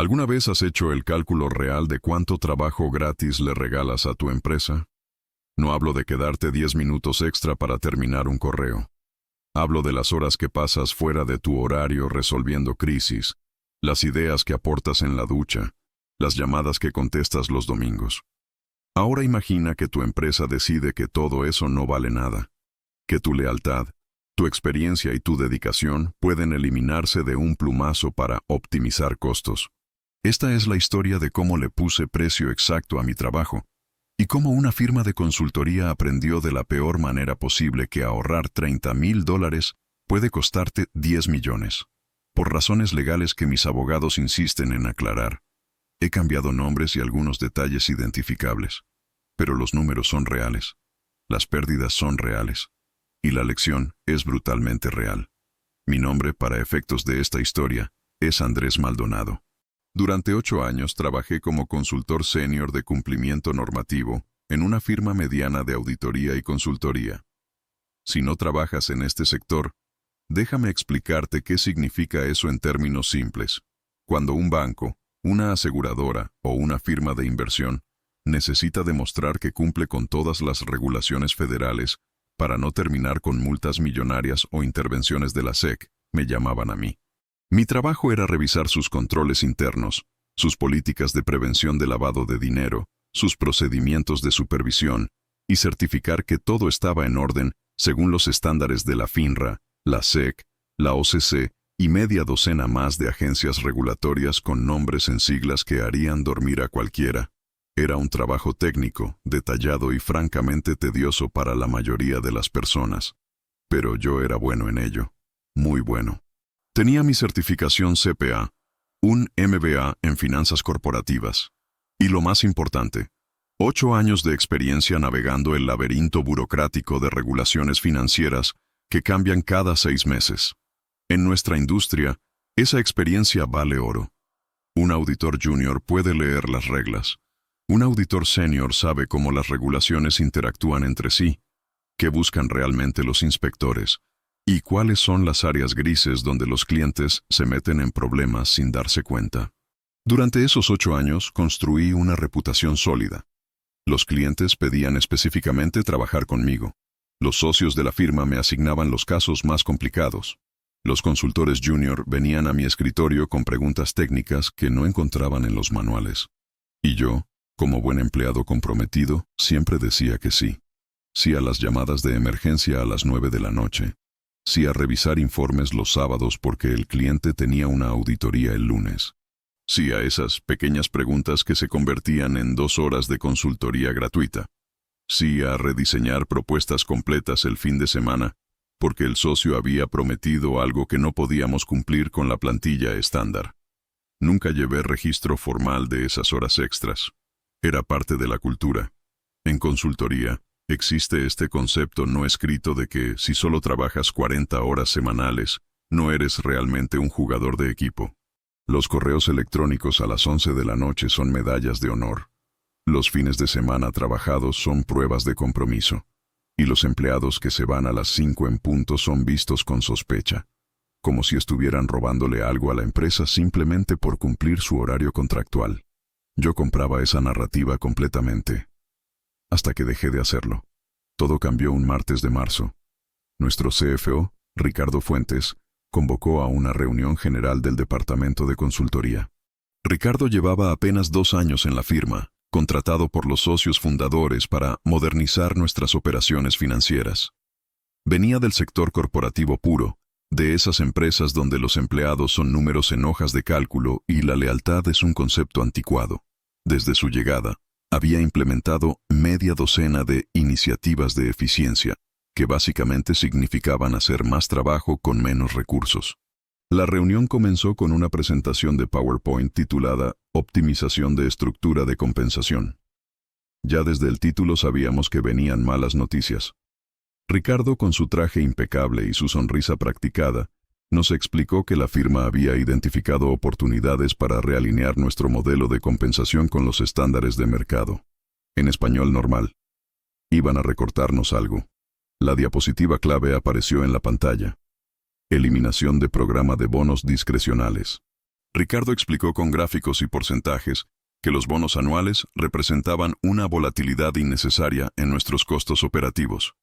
¿Alguna vez has hecho el cálculo real de cuánto trabajo gratis le regalas a tu empresa? No hablo de quedarte 10 minutos extra para terminar un correo. Hablo de las horas que pasas fuera de tu horario resolviendo crisis, las ideas que aportas en la ducha, las llamadas que contestas los domingos. Ahora imagina que tu empresa decide que todo eso no vale nada, que tu lealtad, tu experiencia y tu dedicación pueden eliminarse de un plumazo para optimizar costos. Esta es la historia de cómo le puse precio exacto a mi trabajo y cómo una firma de consultoría aprendió de la peor manera posible que ahorrar $30,000 puede costarte 10 millones. Por razones legales que mis abogados insisten en aclarar, he cambiado nombres y algunos detalles identificables, pero los números son reales, las pérdidas son reales, y la lección es brutalmente real. Mi nombre para efectos de esta historia es Andrés Maldonado. Durante 8 años trabajé como consultor senior de cumplimiento normativo en una firma mediana de auditoría y consultoría. Si no trabajas en este sector, déjame explicarte qué significa eso en términos simples. Cuando un banco, una aseguradora o una firma de inversión necesita demostrar que cumple con todas las regulaciones federales para no terminar con multas millonarias o intervenciones de la SEC, me llamaban a mí. Mi trabajo era revisar sus controles internos, sus políticas de prevención de lavado de dinero, sus procedimientos de supervisión, y certificar que todo estaba en orden según los estándares de la FINRA, la SEC, la OCC y media docena más de agencias regulatorias con nombres en siglas que harían dormir a cualquiera. Era un trabajo técnico, detallado y francamente tedioso para la mayoría de las personas. Pero yo era bueno en ello, muy bueno. Tenía mi certificación CPA, un MBA en finanzas corporativas. Y lo más importante, 8 años de experiencia navegando el laberinto burocrático de regulaciones financieras que cambian cada 6 meses. En nuestra industria, esa experiencia vale oro. Un auditor junior puede leer las reglas. Un auditor senior sabe cómo las regulaciones interactúan entre sí, qué buscan realmente los inspectores, y cuáles son las áreas grises donde los clientes se meten en problemas sin darse cuenta. Durante esos 8 años construí una reputación sólida. Los clientes pedían específicamente trabajar conmigo. Los socios de la firma me asignaban los casos más complicados. Los consultores junior venían a mi escritorio con preguntas técnicas que no encontraban en los manuales. Y yo, como buen empleado comprometido, siempre decía que sí. Sí a las llamadas de emergencia a las 9 de la noche. Sí a revisar informes los sábados porque el cliente tenía una auditoría el lunes. Sí a esas pequeñas preguntas que se convertían en 2 horas de consultoría gratuita. Sí a rediseñar propuestas completas el fin de semana, porque el socio había prometido algo que no podíamos cumplir con la plantilla estándar. Nunca llevé registro formal de esas horas extras. Era parte de la cultura. En consultoría, existe este concepto no escrito de que si solo trabajas 40 horas semanales, no eres realmente un jugador de equipo. Los correos electrónicos a las 11 de la noche son medallas de honor. Los fines de semana trabajados son pruebas de compromiso. Y los empleados que se van a las 5 en punto son vistos con sospecha, como si estuvieran robándole algo a la empresa simplemente por cumplir su horario contractual. Yo compraba esa narrativa completamente, hasta que dejé de hacerlo. Todo cambió un martes de marzo. Nuestro CFO, Ricardo Fuentes, convocó a una reunión general del departamento de consultoría. Ricardo llevaba apenas 2 años en la firma, contratado por los socios fundadores para modernizar nuestras operaciones financieras. Venía del sector corporativo puro, de esas empresas donde los empleados son números en hojas de cálculo y la lealtad es un concepto anticuado. Desde su llegada, había implementado media docena de iniciativas de eficiencia, que básicamente significaban hacer más trabajo con menos recursos. La reunión comenzó con una presentación de PowerPoint titulada Optimización de estructura de compensación. Ya desde el título sabíamos que venían malas noticias. Ricardo, con su traje impecable y su sonrisa practicada, nos explicó que la firma había identificado oportunidades para realinear nuestro modelo de compensación con los estándares de mercado. En español normal. Iban a recortarnos algo. La diapositiva clave apareció en la pantalla. Eliminación de programa de bonos discrecionales. Ricardo explicó con gráficos y porcentajes que los bonos anuales representaban una volatilidad innecesaria en nuestros costos operativos,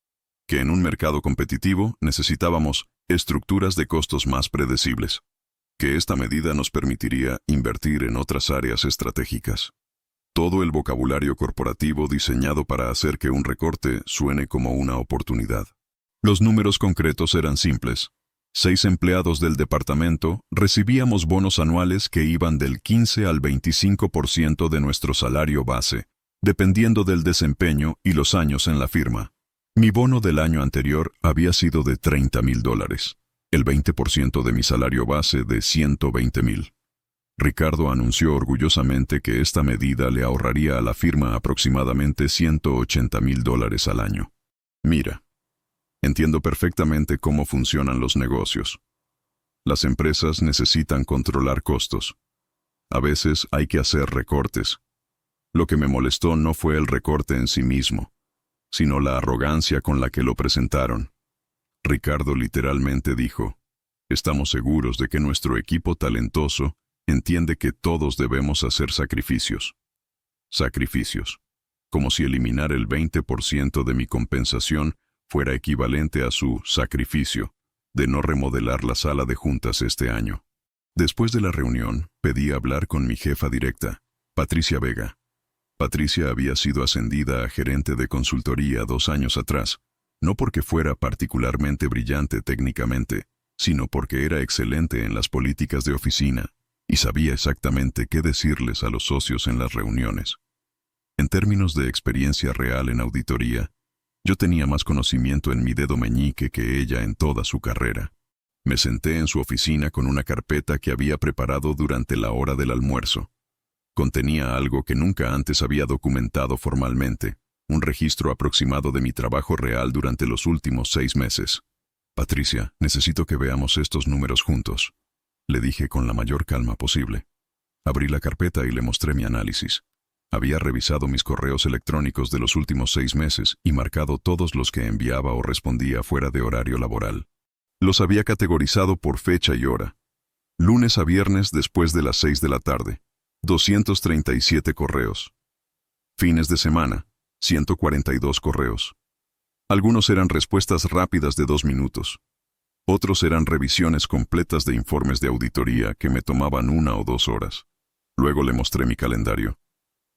que en un mercado competitivo necesitábamos estructuras de costos más predecibles, que esta medida nos permitiría invertir en otras áreas estratégicas. Todo el vocabulario corporativo diseñado para hacer que un recorte suene como una oportunidad. Los números concretos eran simples. 6 empleados del departamento recibíamos bonos anuales que iban del 15 al 25% de nuestro salario base, dependiendo del desempeño y los años en la firma. Mi bono del año anterior había sido de $30,000, el 20% de mi salario base de $120,000. Ricardo anunció orgullosamente que esta medida le ahorraría a la firma aproximadamente $180,000 al año. Mira, entiendo perfectamente cómo funcionan los negocios. Las empresas necesitan controlar costos. A veces hay que hacer recortes. Lo que me molestó no fue el recorte en sí mismo, sino la arrogancia con la que lo presentaron. Ricardo literalmente dijo: estamos seguros de que nuestro equipo talentoso entiende que todos debemos hacer sacrificios. Sacrificios. Como si eliminar el 20% de mi compensación fuera equivalente a su sacrificio de no remodelar la sala de juntas este año. Después de la reunión, pedí hablar con mi jefa directa, Patricia Vega. Patricia había sido ascendida a gerente de consultoría 2 años atrás, no porque fuera particularmente brillante técnicamente, sino porque era excelente en las políticas de oficina y sabía exactamente qué decirles a los socios en las reuniones. En términos de experiencia real en auditoría, yo tenía más conocimiento en mi dedo meñique que ella en toda su carrera. Me senté en su oficina con una carpeta que había preparado durante la hora del almuerzo. Contenía algo que nunca antes había documentado formalmente, un registro aproximado de mi trabajo real durante los últimos 6 meses. Patricia, necesito que veamos estos números juntos, le dije con la mayor calma posible. Abrí la carpeta y le mostré mi análisis. Había revisado mis correos electrónicos de los últimos 6 meses y marcado todos los que enviaba o respondía fuera de horario laboral. Los había categorizado por fecha y hora. Lunes a viernes después de las 6 de la tarde, 237 correos. Fines de semana, 142 correos. Algunos eran respuestas rápidas de 2 minutos. Otros eran revisiones completas de informes de auditoría que me tomaban 1 o 2 horas. Luego le mostré mi calendario.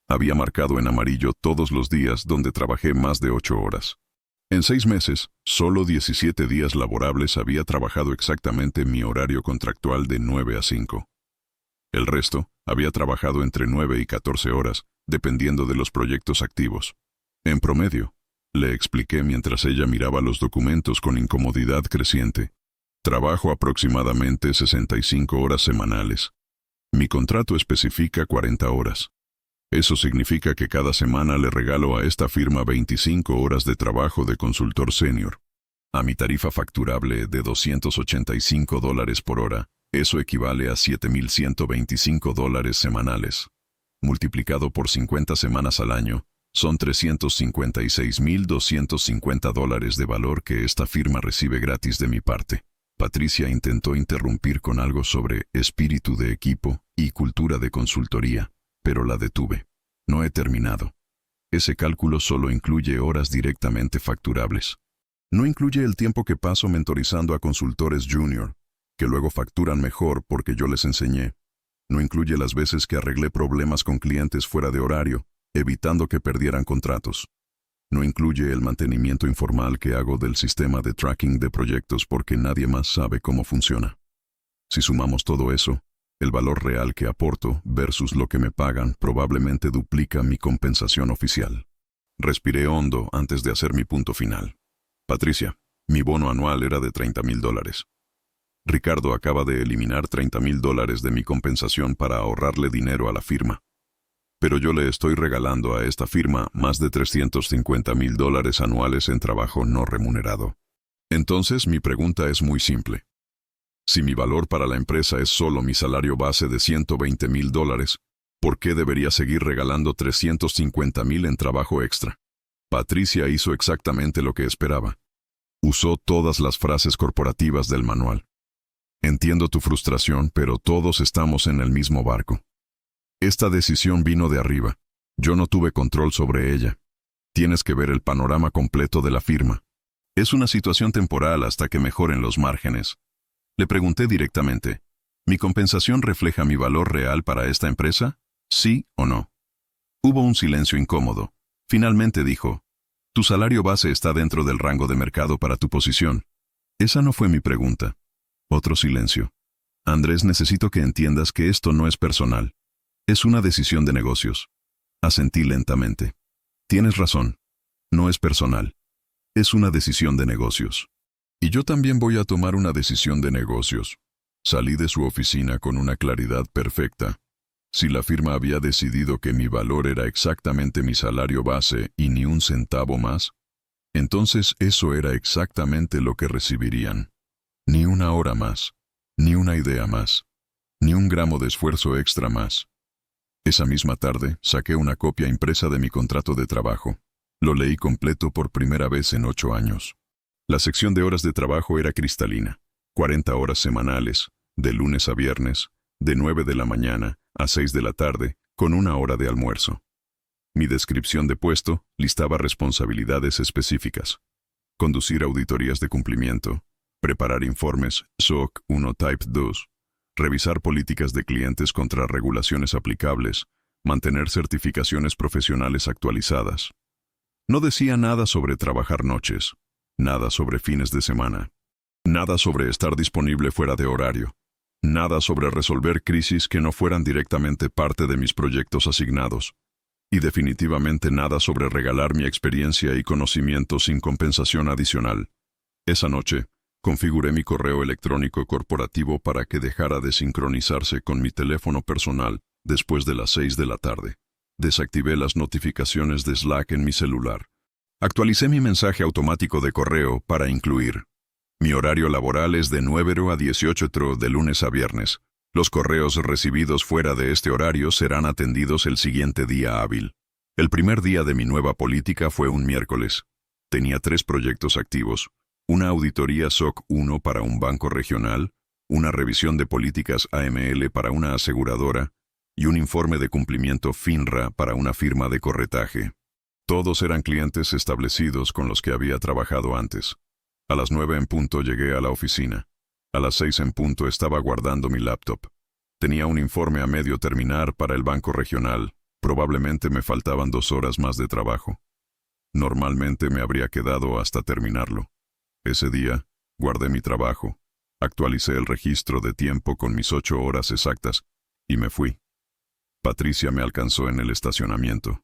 Había marcado en amarillo todos los días donde trabajé más de 8 horas. En 6 meses, solo 17 días laborables había trabajado exactamente mi horario contractual de 9 a 5. El resto había trabajado entre 9 y 14 horas, dependiendo de los proyectos activos. En promedio, le expliqué mientras ella miraba los documentos con incomodidad creciente. Trabajo aproximadamente 65 horas semanales. Mi contrato especifica 40 horas. Eso significa que cada semana le regalo a esta firma 25 horas de trabajo de consultor senior. A mi tarifa facturable de $285 por hora, eso equivale a $7,125 semanales. Multiplicado por 50 semanas al año, son $356,250 de valor que esta firma recibe gratis de mi parte. Patricia intentó interrumpir con algo sobre espíritu de equipo y cultura de consultoría, pero la detuve. No he terminado. Ese cálculo solo incluye horas directamente facturables. No incluye el tiempo que paso mentorizando a consultores junior, que luego facturan mejor porque yo les enseñé. No incluye las veces que arreglé problemas con clientes fuera de horario, evitando que perdieran contratos. No incluye el mantenimiento informal que hago del sistema de tracking de proyectos porque nadie más sabe cómo funciona. Si sumamos todo eso, el valor real que aporto versus lo que me pagan probablemente duplica mi compensación oficial. Respiré hondo antes de hacer mi punto final. Patricia, mi bono anual era de $30,000. Ricardo acaba de eliminar $30,000 de mi compensación para ahorrarle dinero a la firma. Pero yo le estoy regalando a esta firma más de $350,000 anuales en trabajo no remunerado. Entonces mi pregunta es muy simple. Si mi valor para la empresa es solo mi salario base de $120,000, ¿por qué debería seguir regalando $350,000 en trabajo extra? Patricia hizo exactamente lo que esperaba. Usó todas las frases corporativas del manual. Entiendo tu frustración, pero todos estamos en el mismo barco. Esta decisión vino de arriba. Yo no tuve control sobre ella. Tienes que ver el panorama completo de la firma. Es una situación temporal hasta que mejoren los márgenes. Le pregunté directamente, ¿mi compensación refleja mi valor real para esta empresa? ¿Sí o no? Hubo un silencio incómodo. Finalmente dijo, tu salario base está dentro del rango de mercado para tu posición. Esa no fue mi pregunta. Otro silencio. Andrés, necesito que entiendas que esto no es personal. Es una decisión de negocios. Asentí lentamente. Tienes razón. No es personal. Es una decisión de negocios. Y yo también voy a tomar una decisión de negocios. Salí de su oficina con una claridad perfecta. Si la firma había decidido que mi valor era exactamente mi salario base y ni un centavo más, entonces eso era exactamente lo que recibirían. Ni una hora más, ni una idea más, ni un gramo de esfuerzo extra más. Esa misma tarde saqué una copia impresa de mi contrato de trabajo. Lo leí completo por primera vez en 8 años. La sección de horas de trabajo era cristalina. 40 horas semanales, de lunes a viernes, de 9 de la mañana a 6 de la tarde, con una hora de almuerzo. Mi descripción de puesto listaba responsabilidades específicas. Conducir auditorías de cumplimiento, preparar informes SOC 1 Type 2, revisar políticas de clientes contra regulaciones aplicables, mantener certificaciones profesionales actualizadas. No decía nada sobre trabajar noches, nada sobre fines de semana, nada sobre estar disponible fuera de horario, nada sobre resolver crisis que no fueran directamente parte de mis proyectos asignados, y definitivamente nada sobre regalar mi experiencia y conocimiento sin compensación adicional. Esa noche, configuré mi correo electrónico corporativo para que dejara de sincronizarse con mi teléfono personal después de las 6 de la tarde. Desactivé las notificaciones de Slack en mi celular. Actualicé mi mensaje automático de correo para incluir: mi horario laboral es de 9 a 18 de lunes a viernes. Los correos recibidos fuera de este horario serán atendidos el siguiente día hábil. El primer día de mi nueva política fue un miércoles. Tenía 3 proyectos activos: una auditoría SOC 1 para un banco regional, una revisión de políticas AML para una aseguradora y un informe de cumplimiento FINRA para una firma de corretaje. Todos eran clientes establecidos con los que había trabajado antes. A las 9 en punto llegué a la oficina. A las 6 en punto estaba guardando mi laptop. Tenía un informe a medio terminar para el banco regional. Probablemente me faltaban 2 horas más de trabajo. Normalmente me habría quedado hasta terminarlo. Ese día, guardé mi trabajo, actualicé el registro de tiempo con mis 8 horas exactas y me fui. Patricia me alcanzó en el estacionamiento.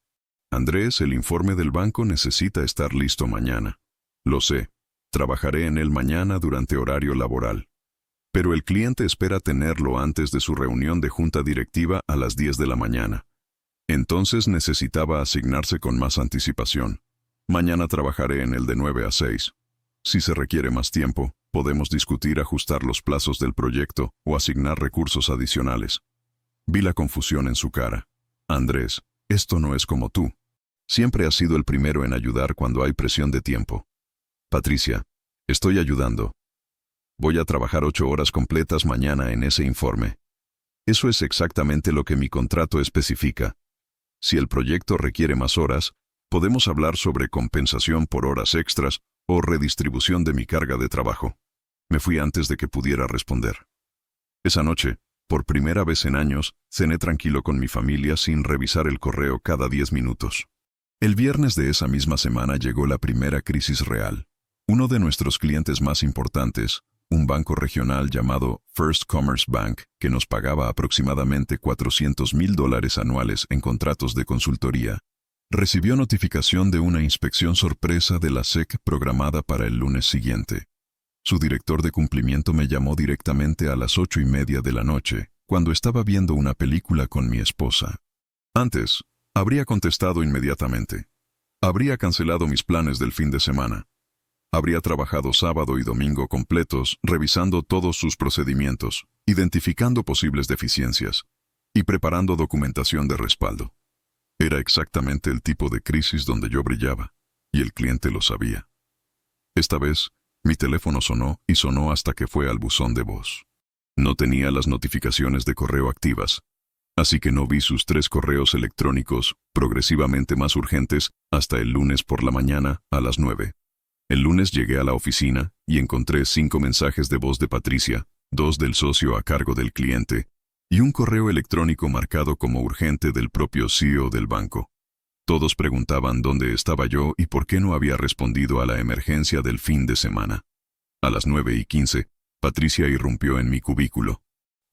Andrés, el informe del banco necesita estar listo mañana. Lo sé. Trabajaré en él mañana durante horario laboral. Pero el cliente espera tenerlo antes de su reunión de junta directiva a las 10 de la mañana. Entonces necesitaba asignarse con más anticipación. Mañana trabajaré en el de 9 a 6. Si se requiere más tiempo, podemos discutir ajustar los plazos del proyecto o asignar recursos adicionales. Vi la confusión en su cara. Andrés, esto no es como tú. Siempre has sido el primero en ayudar cuando hay presión de tiempo. Patricia, estoy ayudando. Voy a trabajar 8 horas completas mañana en ese informe. Eso es exactamente lo que mi contrato especifica. Si el proyecto requiere más horas, podemos hablar sobre compensación por horas extras o redistribución de mi carga de trabajo. Me fui antes de que pudiera responder. Esa noche, por primera vez en años, cené tranquilo con mi familia sin revisar el correo cada 10 minutos. El viernes de esa misma semana llegó la primera crisis real. Uno de nuestros clientes más importantes, un banco regional llamado First Commerce Bank, que nos pagaba aproximadamente $400,000 anuales en contratos de consultoría, recibió notificación de una inspección sorpresa de la SEC programada para el lunes siguiente. Su director de cumplimiento me llamó directamente a las 8:30 de la noche, cuando estaba viendo una película con mi esposa. Antes, habría contestado inmediatamente. Habría cancelado mis planes del fin de semana. Habría trabajado sábado y domingo completos revisando todos sus procedimientos, identificando posibles deficiencias y preparando documentación de respaldo. Era exactamente el tipo de crisis donde yo brillaba, y el cliente lo sabía. Esta vez, mi teléfono sonó y sonó hasta que fue al buzón de voz. No tenía las notificaciones de correo activas, así que no vi sus 3 correos electrónicos, progresivamente más urgentes, hasta el lunes por la mañana, a las 9. El lunes llegué a la oficina y encontré 5 mensajes de voz de Patricia, 2 del socio a cargo del cliente, y un correo electrónico marcado como urgente del propio CEO del banco. Todos preguntaban dónde estaba yo y por qué no había respondido a la emergencia del fin de semana. A las 9:15, Patricia irrumpió en mi cubículo.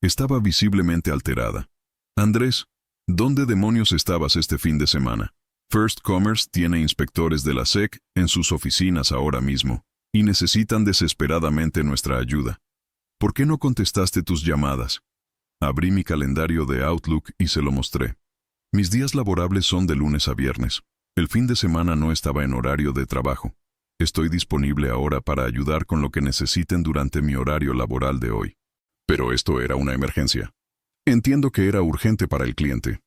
Estaba visiblemente alterada. Andrés, ¿dónde demonios estabas este fin de semana? First Commerce tiene inspectores de la SEC en sus oficinas ahora mismo, y necesitan desesperadamente nuestra ayuda. ¿Por qué no contestaste tus llamadas? Abrí mi calendario de Outlook y se lo mostré. Mis días laborables son de lunes a viernes. El fin de semana no estaba en horario de trabajo. Estoy disponible ahora para ayudar con lo que necesiten durante mi horario laboral de hoy. Pero esto era una emergencia. Entiendo que era urgente para el cliente.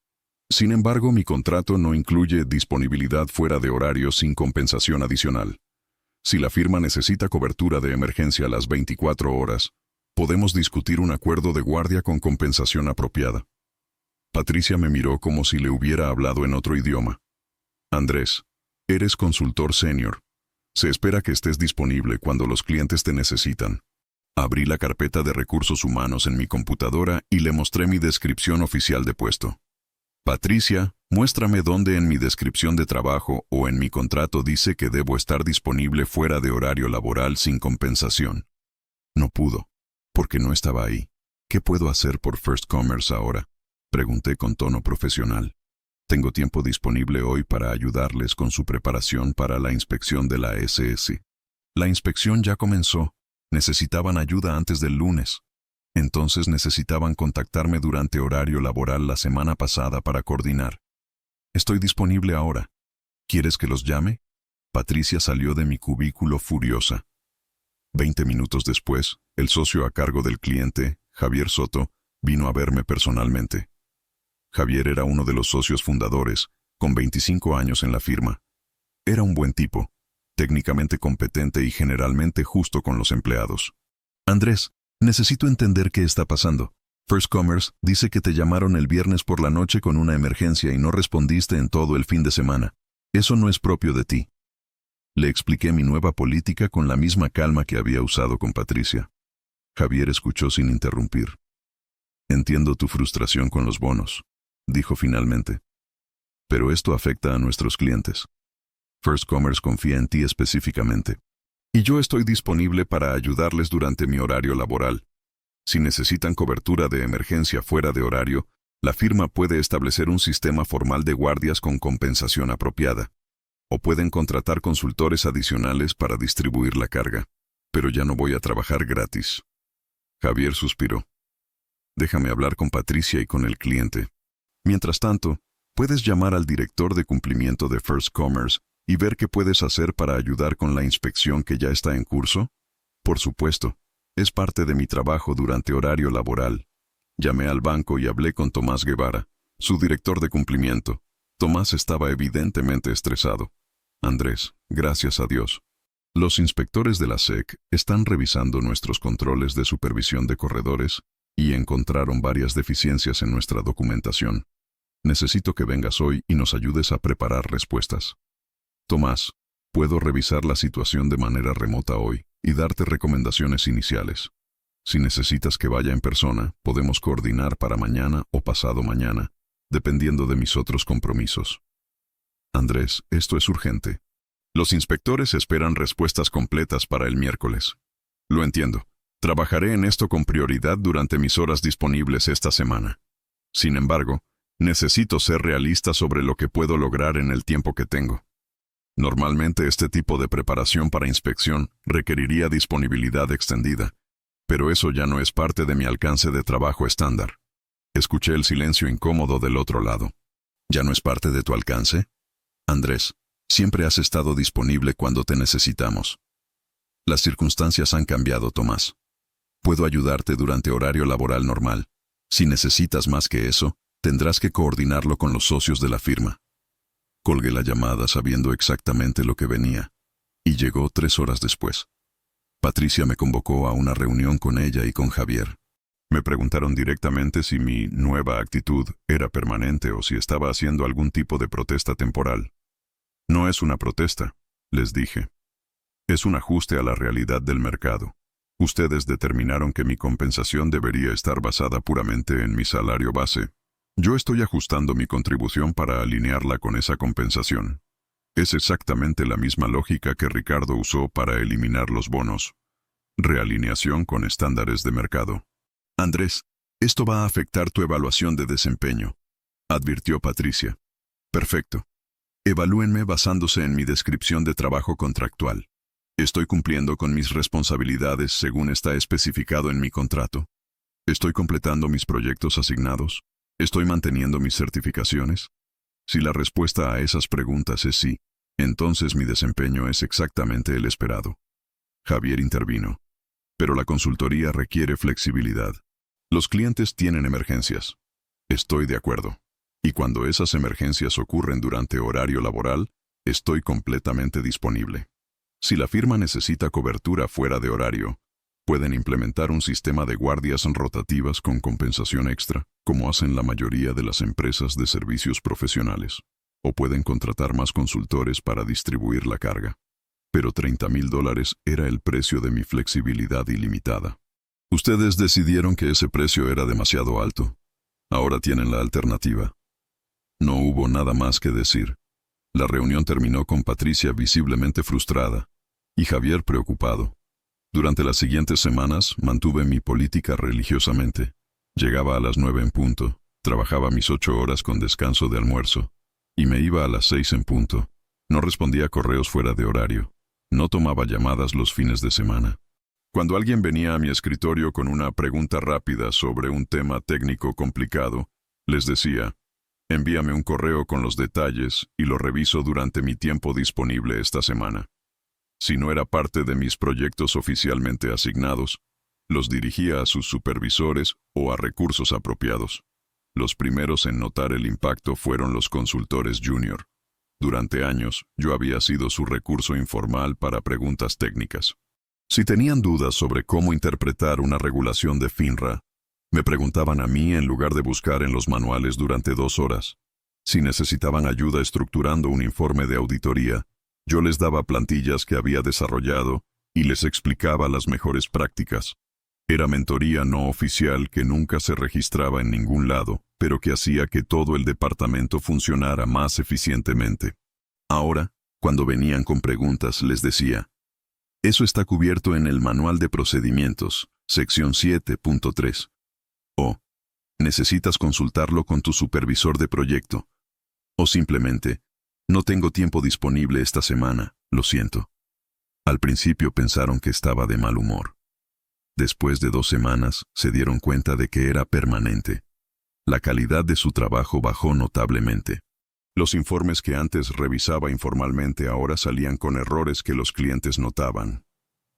Sin embargo, mi contrato no incluye disponibilidad fuera de horario sin compensación adicional. Si la firma necesita cobertura de emergencia a las 24 horas, podemos discutir un acuerdo de guardia con compensación apropiada. Patricia me miró como si le hubiera hablado en otro idioma. Andrés, eres consultor senior. Se espera que estés disponible cuando los clientes te necesitan. Abrí la carpeta de recursos humanos en mi computadora y le mostré mi descripción oficial de puesto. Patricia, muéstrame dónde en mi descripción de trabajo o en mi contrato dice que debo estar disponible fuera de horario laboral sin compensación. No pudo, porque no estaba ahí. ¿Qué puedo hacer por First Commerce ahora? Pregunté con tono profesional. Tengo tiempo disponible hoy para ayudarles con su preparación para la inspección de la SS. La inspección ya comenzó. Necesitaban ayuda antes del lunes. Entonces necesitaban contactarme durante horario laboral la semana pasada para coordinar. Estoy disponible ahora. ¿Quieres que los llame? Patricia salió de mi cubículo furiosa. 20 minutos después, el socio a cargo del cliente, Javier Soto, vino a verme personalmente. Javier era uno de los socios fundadores, con 25 años en la firma. Era un buen tipo, técnicamente competente y generalmente justo con los empleados. Andrés, necesito entender qué está pasando. First Commerce dice que te llamaron el viernes por la noche con una emergencia y no respondiste en todo el fin de semana. Eso no es propio de ti. Le expliqué mi nueva política con la misma calma que había usado con Patricia. Javier escuchó sin interrumpir. Entiendo tu frustración con los bonos, dijo finalmente. Pero esto afecta a nuestros clientes. First Commerce confía en ti específicamente. Y yo estoy disponible para ayudarles durante mi horario laboral. Si necesitan cobertura de emergencia fuera de horario, la firma puede establecer un sistema formal de guardias con compensación apropiada. O pueden contratar consultores adicionales para distribuir la carga. Pero ya no voy a trabajar gratis. Javier suspiró. Déjame hablar con Patricia y con el cliente. Mientras tanto, puedes llamar al director de cumplimiento de First Commerce y ver qué puedes hacer para ayudar con la inspección que ya está en curso. Por supuesto, es parte de mi trabajo durante horario laboral. Llamé al banco y hablé con Tomás Guevara, su director de cumplimiento. Tomás estaba evidentemente estresado. Andrés, gracias a Dios. Los inspectores de la SEC están revisando nuestros controles de supervisión de corredores y encontraron varias deficiencias en nuestra documentación. Necesito que vengas hoy y nos ayudes a preparar respuestas. Tomás, puedo revisar la situación de manera remota hoy y darte recomendaciones iniciales. Si necesitas que vaya en persona, podemos coordinar para mañana o pasado mañana, dependiendo de mis otros compromisos. Andrés, esto es urgente. Los inspectores esperan respuestas completas para el miércoles. Lo entiendo. Trabajaré en esto con prioridad durante mis horas disponibles esta semana. Sin embargo, necesito ser realista sobre lo que puedo lograr en el tiempo que tengo. Normalmente este tipo de preparación para inspección requeriría disponibilidad extendida, pero eso ya no es parte de mi alcance de trabajo estándar. Escuché el silencio incómodo del otro lado. ¿Ya no es parte de tu alcance? Andrés, siempre has estado disponible cuando te necesitamos. Las circunstancias han cambiado, Tomás. Puedo ayudarte durante horario laboral normal. Si necesitas más que eso, tendrás que coordinarlo con los socios de la firma. Colgué la llamada sabiendo exactamente lo que venía, y llegó 3 horas después. Patricia me convocó a una reunión con ella y con Javier. Me preguntaron directamente si mi nueva actitud era permanente o si estaba haciendo algún tipo de protesta temporal. No es una protesta, les dije. Es un ajuste a la realidad del mercado. Ustedes determinaron que mi compensación debería estar basada puramente en mi salario base. Yo estoy ajustando mi contribución para alinearla con esa compensación. Es exactamente la misma lógica que Ricardo usó para eliminar los bonos. Realineación con estándares de mercado. Andrés, esto va a afectar tu evaluación de desempeño, advirtió Patricia. Perfecto. Evalúenme basándose en mi descripción de trabajo contractual. ¿Estoy cumpliendo con mis responsabilidades según está especificado en mi contrato? ¿Estoy completando mis proyectos asignados? ¿Estoy manteniendo mis certificaciones? Si la respuesta a esas preguntas es sí, entonces mi desempeño es exactamente el esperado. Javier intervino. Pero la consultoría requiere flexibilidad. Los clientes tienen emergencias. Estoy de acuerdo. Y cuando esas emergencias ocurren durante horario laboral, estoy completamente disponible. Si la firma necesita cobertura fuera de horario, pueden implementar un sistema de guardias rotativas con compensación extra, como hacen la mayoría de las empresas de servicios profesionales. O pueden contratar más consultores para distribuir la carga. Pero $30,000 era el precio de mi flexibilidad ilimitada. Ustedes decidieron que ese precio era demasiado alto. Ahora tienen la alternativa. No hubo nada más que decir. La reunión terminó con Patricia visiblemente frustrada y Javier preocupado. Durante las siguientes semanas mantuve mi política religiosamente. Llegaba a las 9 en punto, trabajaba mis 8 horas con descanso de almuerzo y me iba a las 6 en punto. No respondía a correos fuera de horario. No tomaba llamadas los fines de semana. Cuando alguien venía a mi escritorio con una pregunta rápida sobre un tema técnico complicado, les decía, envíame un correo con los detalles y lo reviso durante mi tiempo disponible esta semana. Si no era parte de mis proyectos oficialmente asignados, los dirigía a sus supervisores o a recursos apropiados. Los primeros en notar el impacto fueron los consultores junior. Durante años, yo había sido su recurso informal para preguntas técnicas. Si tenían dudas sobre cómo interpretar una regulación de FINRA, me preguntaban a mí en lugar de buscar en los manuales durante 2 horas. Si necesitaban ayuda estructurando un informe de auditoría, yo les daba plantillas que había desarrollado y les explicaba las mejores prácticas. Era mentoría no oficial que nunca se registraba en ningún lado, pero que hacía que todo el departamento funcionara más eficientemente. Ahora, cuando venían con preguntas, les decía, eso está cubierto en el Manual de Procedimientos, sección 7.3. O, necesitas consultarlo con tu supervisor de proyecto. O simplemente, no tengo tiempo disponible esta semana, lo siento. Al principio pensaron que estaba de mal humor. Después de 2 semanas, se dieron cuenta de que era permanente. La calidad de su trabajo bajó notablemente. Los informes que antes revisaba informalmente ahora salían con errores que los clientes notaban.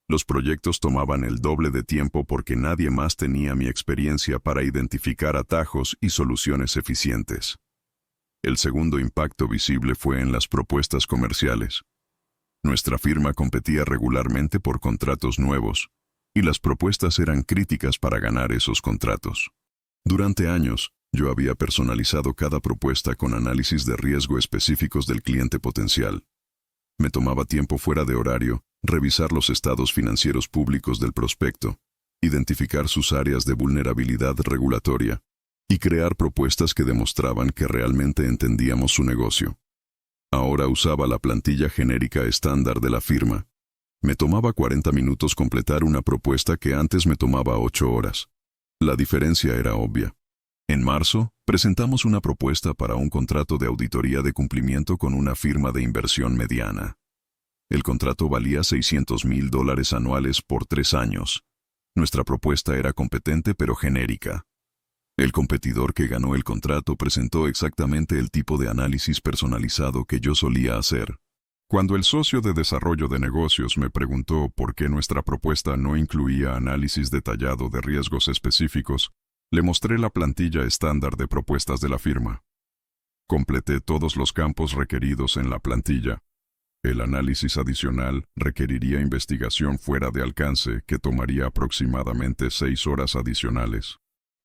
Los proyectos tomaban el doble de tiempo porque nadie más tenía mi experiencia para identificar atajos y soluciones eficientes. El segundo impacto visible fue en las propuestas comerciales. Nuestra firma competía regularmente por contratos nuevos, y las propuestas eran críticas para ganar esos contratos. Durante años, yo había personalizado cada propuesta con análisis de riesgo específicos del cliente potencial. Me tomaba tiempo fuera de horario, revisar los estados financieros públicos del prospecto, identificar sus áreas de vulnerabilidad regulatoria y crear propuestas que demostraban que realmente entendíamos su negocio. Ahora usaba la plantilla genérica estándar de la firma. Me tomaba 40 minutos completar una propuesta que antes me tomaba 8 horas. La diferencia era obvia. En marzo, presentamos una propuesta para un contrato de auditoría de cumplimiento con una firma de inversión mediana. El contrato valía $600,000 anuales por 3 años. Nuestra propuesta era competente pero genérica. El competidor que ganó el contrato presentó exactamente el tipo de análisis personalizado que yo solía hacer. Cuando el socio de desarrollo de negocios me preguntó por qué nuestra propuesta no incluía análisis detallado de riesgos específicos, le mostré la plantilla estándar de propuestas de la firma. Completé todos los campos requeridos en la plantilla. El análisis adicional requeriría investigación fuera de alcance que tomaría aproximadamente 6 horas adicionales.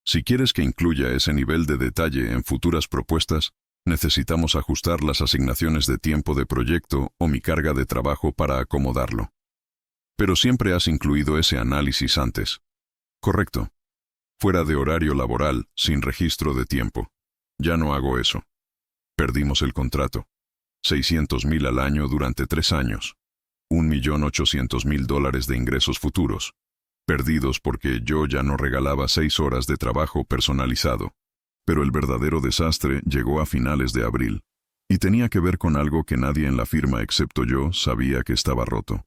Si quieres que incluya ese nivel de detalle en futuras propuestas, necesitamos ajustar las asignaciones de tiempo de proyecto o mi carga de trabajo para acomodarlo. Pero siempre has incluido ese análisis antes. Correcto. Fuera de horario laboral, sin registro de tiempo. Ya no hago eso. Perdimos el contrato. 600,000 al año durante 3 años. $1.800.000 de ingresos futuros. Perdidos porque yo ya no regalaba 6 horas de trabajo personalizado. Pero el verdadero desastre llegó a finales de abril. Y tenía que ver con algo que nadie en la firma excepto yo sabía que estaba roto.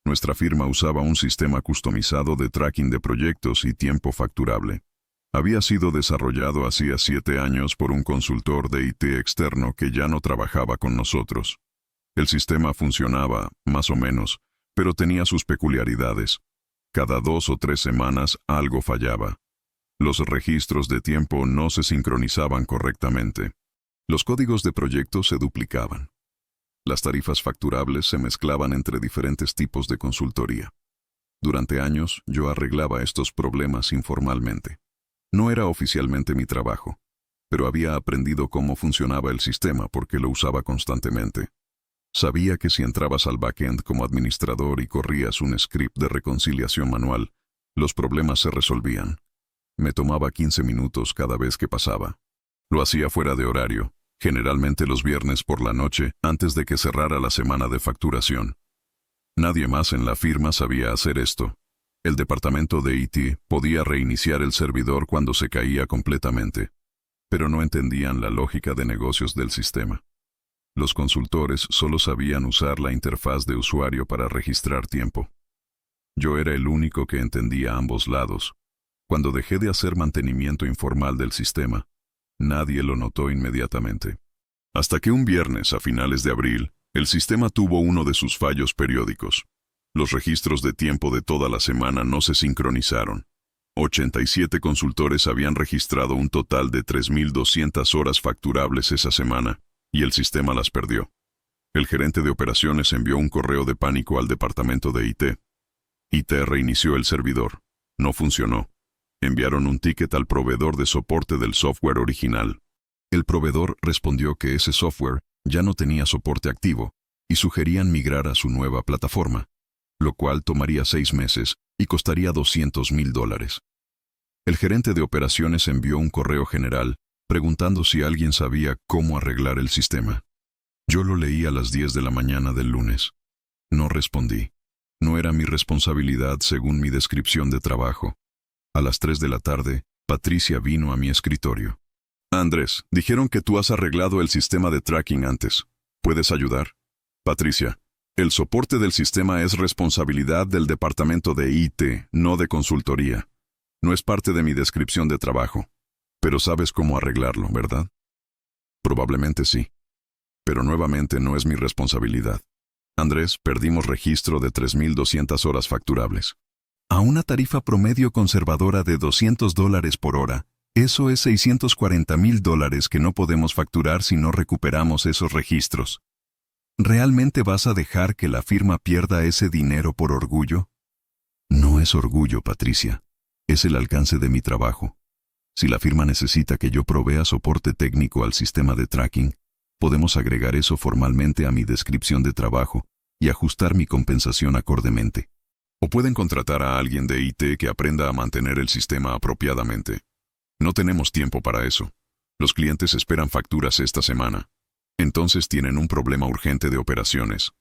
Nuestra firma usaba un sistema customizado de tracking de proyectos y tiempo facturable. Había sido desarrollado hacía 7 años por un consultor de IT externo que ya no trabajaba con nosotros. El sistema funcionaba, más o menos, pero tenía sus peculiaridades. Cada 2 o 3 semanas algo fallaba. Los registros de tiempo no se sincronizaban correctamente. Los códigos de proyecto se duplicaban. Las tarifas facturables se mezclaban entre diferentes tipos de consultoría. Durante años yo arreglaba estos problemas informalmente. No era oficialmente mi trabajo, pero había aprendido cómo funcionaba el sistema porque lo usaba constantemente. Sabía que si entrabas al backend como administrador y corrías un script de reconciliación manual, los problemas se resolvían. Me tomaba 15 minutos cada vez que pasaba. Lo hacía fuera de horario, generalmente los viernes por la noche antes de que cerrara la semana de facturación. Nadie más en la firma sabía hacer esto. El departamento de IT podía reiniciar el servidor cuando se caía completamente, pero no entendían la lógica de negocios del sistema. Los consultores solo sabían usar la interfaz de usuario para registrar tiempo. Yo era el único que entendía ambos lados. Cuando dejé de hacer mantenimiento informal del sistema, nadie lo notó inmediatamente. Hasta que un viernes a finales de abril, el sistema tuvo uno de sus fallos periódicos. Los registros de tiempo de toda la semana no se sincronizaron. 87 consultores habían registrado un total de 3.200 horas facturables esa semana, y el sistema las perdió. El gerente de operaciones envió un correo de pánico al departamento de IT. IT reinició el servidor. No funcionó. Enviaron un ticket al proveedor de soporte del software original. El proveedor respondió que ese software ya no tenía soporte activo y sugerían migrar a su nueva plataforma, lo cual tomaría 6 meses y costaría $200,000. El gerente de operaciones envió un correo general preguntando si alguien sabía cómo arreglar el sistema. Yo lo leí a las 10 de la mañana del lunes. No respondí. No era mi responsabilidad según mi descripción de trabajo. A las 3 de la tarde, Patricia vino a mi escritorio. Andrés, dijeron que tú has arreglado el sistema de tracking antes. ¿Puedes ayudar? Patricia, el soporte del sistema es responsabilidad del departamento de IT, no de consultoría. No es parte de mi descripción de trabajo. Pero sabes cómo arreglarlo, ¿verdad? Probablemente sí. Pero nuevamente no es mi responsabilidad. Andrés, perdimos registro de 3.200 horas facturables. A una tarifa promedio conservadora de $200 por hora. Eso es $640,000 que no podemos facturar si no recuperamos esos registros. ¿Realmente vas a dejar que la firma pierda ese dinero por orgullo? No es orgullo, Patricia. Es el alcance de mi trabajo. Si la firma necesita que yo provea soporte técnico al sistema de tracking, podemos agregar eso formalmente a mi descripción de trabajo y ajustar mi compensación acordemente. O pueden contratar a alguien de IT que aprenda a mantener el sistema apropiadamente. No tenemos tiempo para eso. Los clientes esperan facturas esta semana. Entonces tienen un problema urgente de operaciones.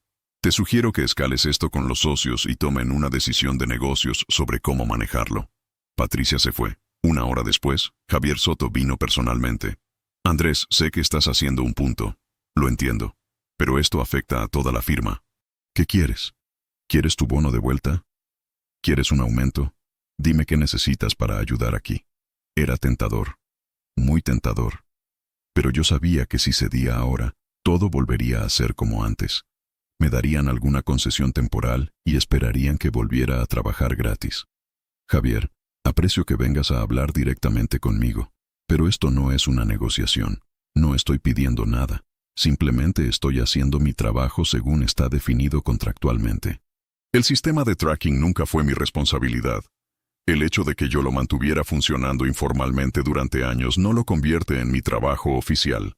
Te sugiero que escales esto con los socios y tomen una decisión de negocios sobre cómo manejarlo. Patricia se fue. 1 hora después, Javier Soto vino personalmente. Andrés, sé que estás haciendo un punto. Lo entiendo. Pero esto afecta a toda la firma. ¿Qué quieres? ¿Quieres tu bono de vuelta? ¿Quieres un aumento? Dime qué necesitas para ayudar aquí. Era tentador. Muy tentador. Pero yo sabía que si cedía ahora, todo volvería a ser como antes. Me darían alguna concesión temporal y esperarían que volviera a trabajar gratis. Javier, aprecio que vengas a hablar directamente conmigo, pero esto no es una negociación. No estoy pidiendo nada. Simplemente estoy haciendo mi trabajo según está definido contractualmente. El sistema de tracking nunca fue mi responsabilidad. El hecho de que yo lo mantuviera funcionando informalmente durante años no lo convierte en mi trabajo oficial.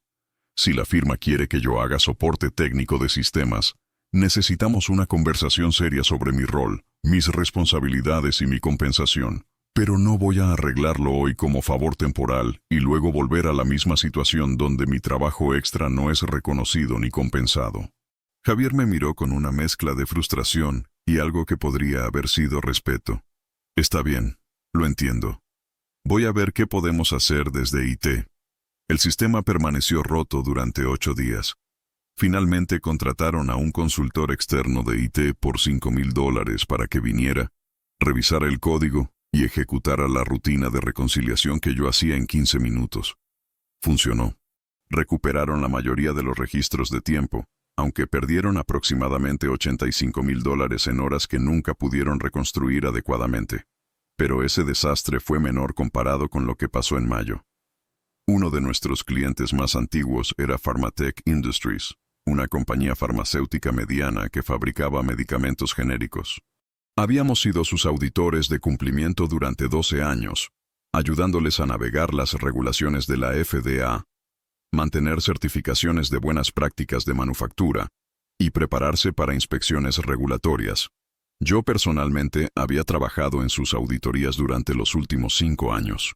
Si la firma quiere que yo haga soporte técnico de sistemas, necesitamos una conversación seria sobre mi rol, mis responsabilidades y mi compensación. Pero no voy a arreglarlo hoy como favor temporal y luego volver a la misma situación donde mi trabajo extra no es reconocido ni compensado. Javier me miró con una mezcla de frustración y algo que podría haber sido respeto. Está bien, lo entiendo. Voy a ver qué podemos hacer desde IT. El sistema permaneció roto durante 8 días. Finalmente contrataron a un consultor externo de IT por $5,000 para que viniera, revisara el código y ejecutara la rutina de reconciliación que yo hacía en 15 minutos. Funcionó. Recuperaron la mayoría de los registros de tiempo, aunque perdieron aproximadamente $85,000 en horas que nunca pudieron reconstruir adecuadamente. Pero ese desastre fue menor comparado con lo que pasó en mayo. Uno de nuestros clientes más antiguos era Pharmatech Industries, una compañía farmacéutica mediana que fabricaba medicamentos genéricos. Habíamos sido sus auditores de cumplimiento durante 12 años, ayudándoles a navegar las regulaciones de la FDA, mantener certificaciones de buenas prácticas de manufactura y prepararse para inspecciones regulatorias. Yo personalmente había trabajado en sus auditorías durante los últimos 5 años.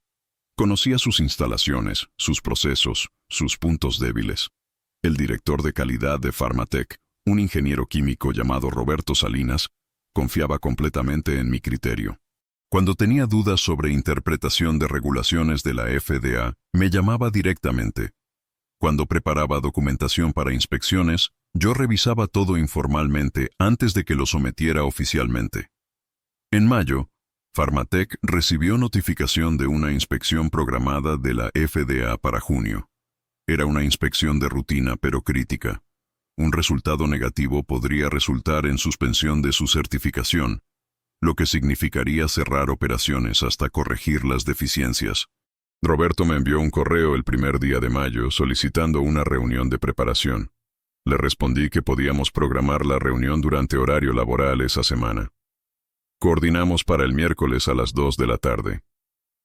Conocía sus instalaciones, sus procesos, sus puntos débiles. El director de calidad de Pharmatech, un ingeniero químico llamado Roberto Salinas, confiaba completamente en mi criterio. Cuando tenía dudas sobre interpretación de regulaciones de la FDA, me llamaba directamente. Cuando preparaba documentación para inspecciones, yo revisaba todo informalmente antes de que lo sometiera oficialmente. En mayo, Pharmatech recibió notificación de una inspección programada de la FDA para junio. Era una inspección de rutina pero crítica. Un resultado negativo podría resultar en suspensión de su certificación, lo que significaría cerrar operaciones hasta corregir las deficiencias. Roberto me envió un correo el primer día de mayo solicitando una reunión de preparación. Le respondí que podíamos programar la reunión durante horario laboral esa semana. Coordinamos para el miércoles a las 2 de la tarde.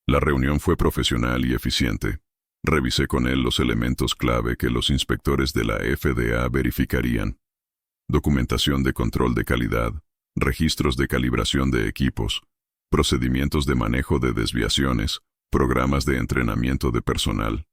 La reunión fue profesional y eficiente. Revisé con él los elementos clave que los inspectores de la FDA verificarían: documentación de control de calidad, registros de calibración de equipos, procedimientos de manejo de desviaciones, programas de entrenamiento de personal.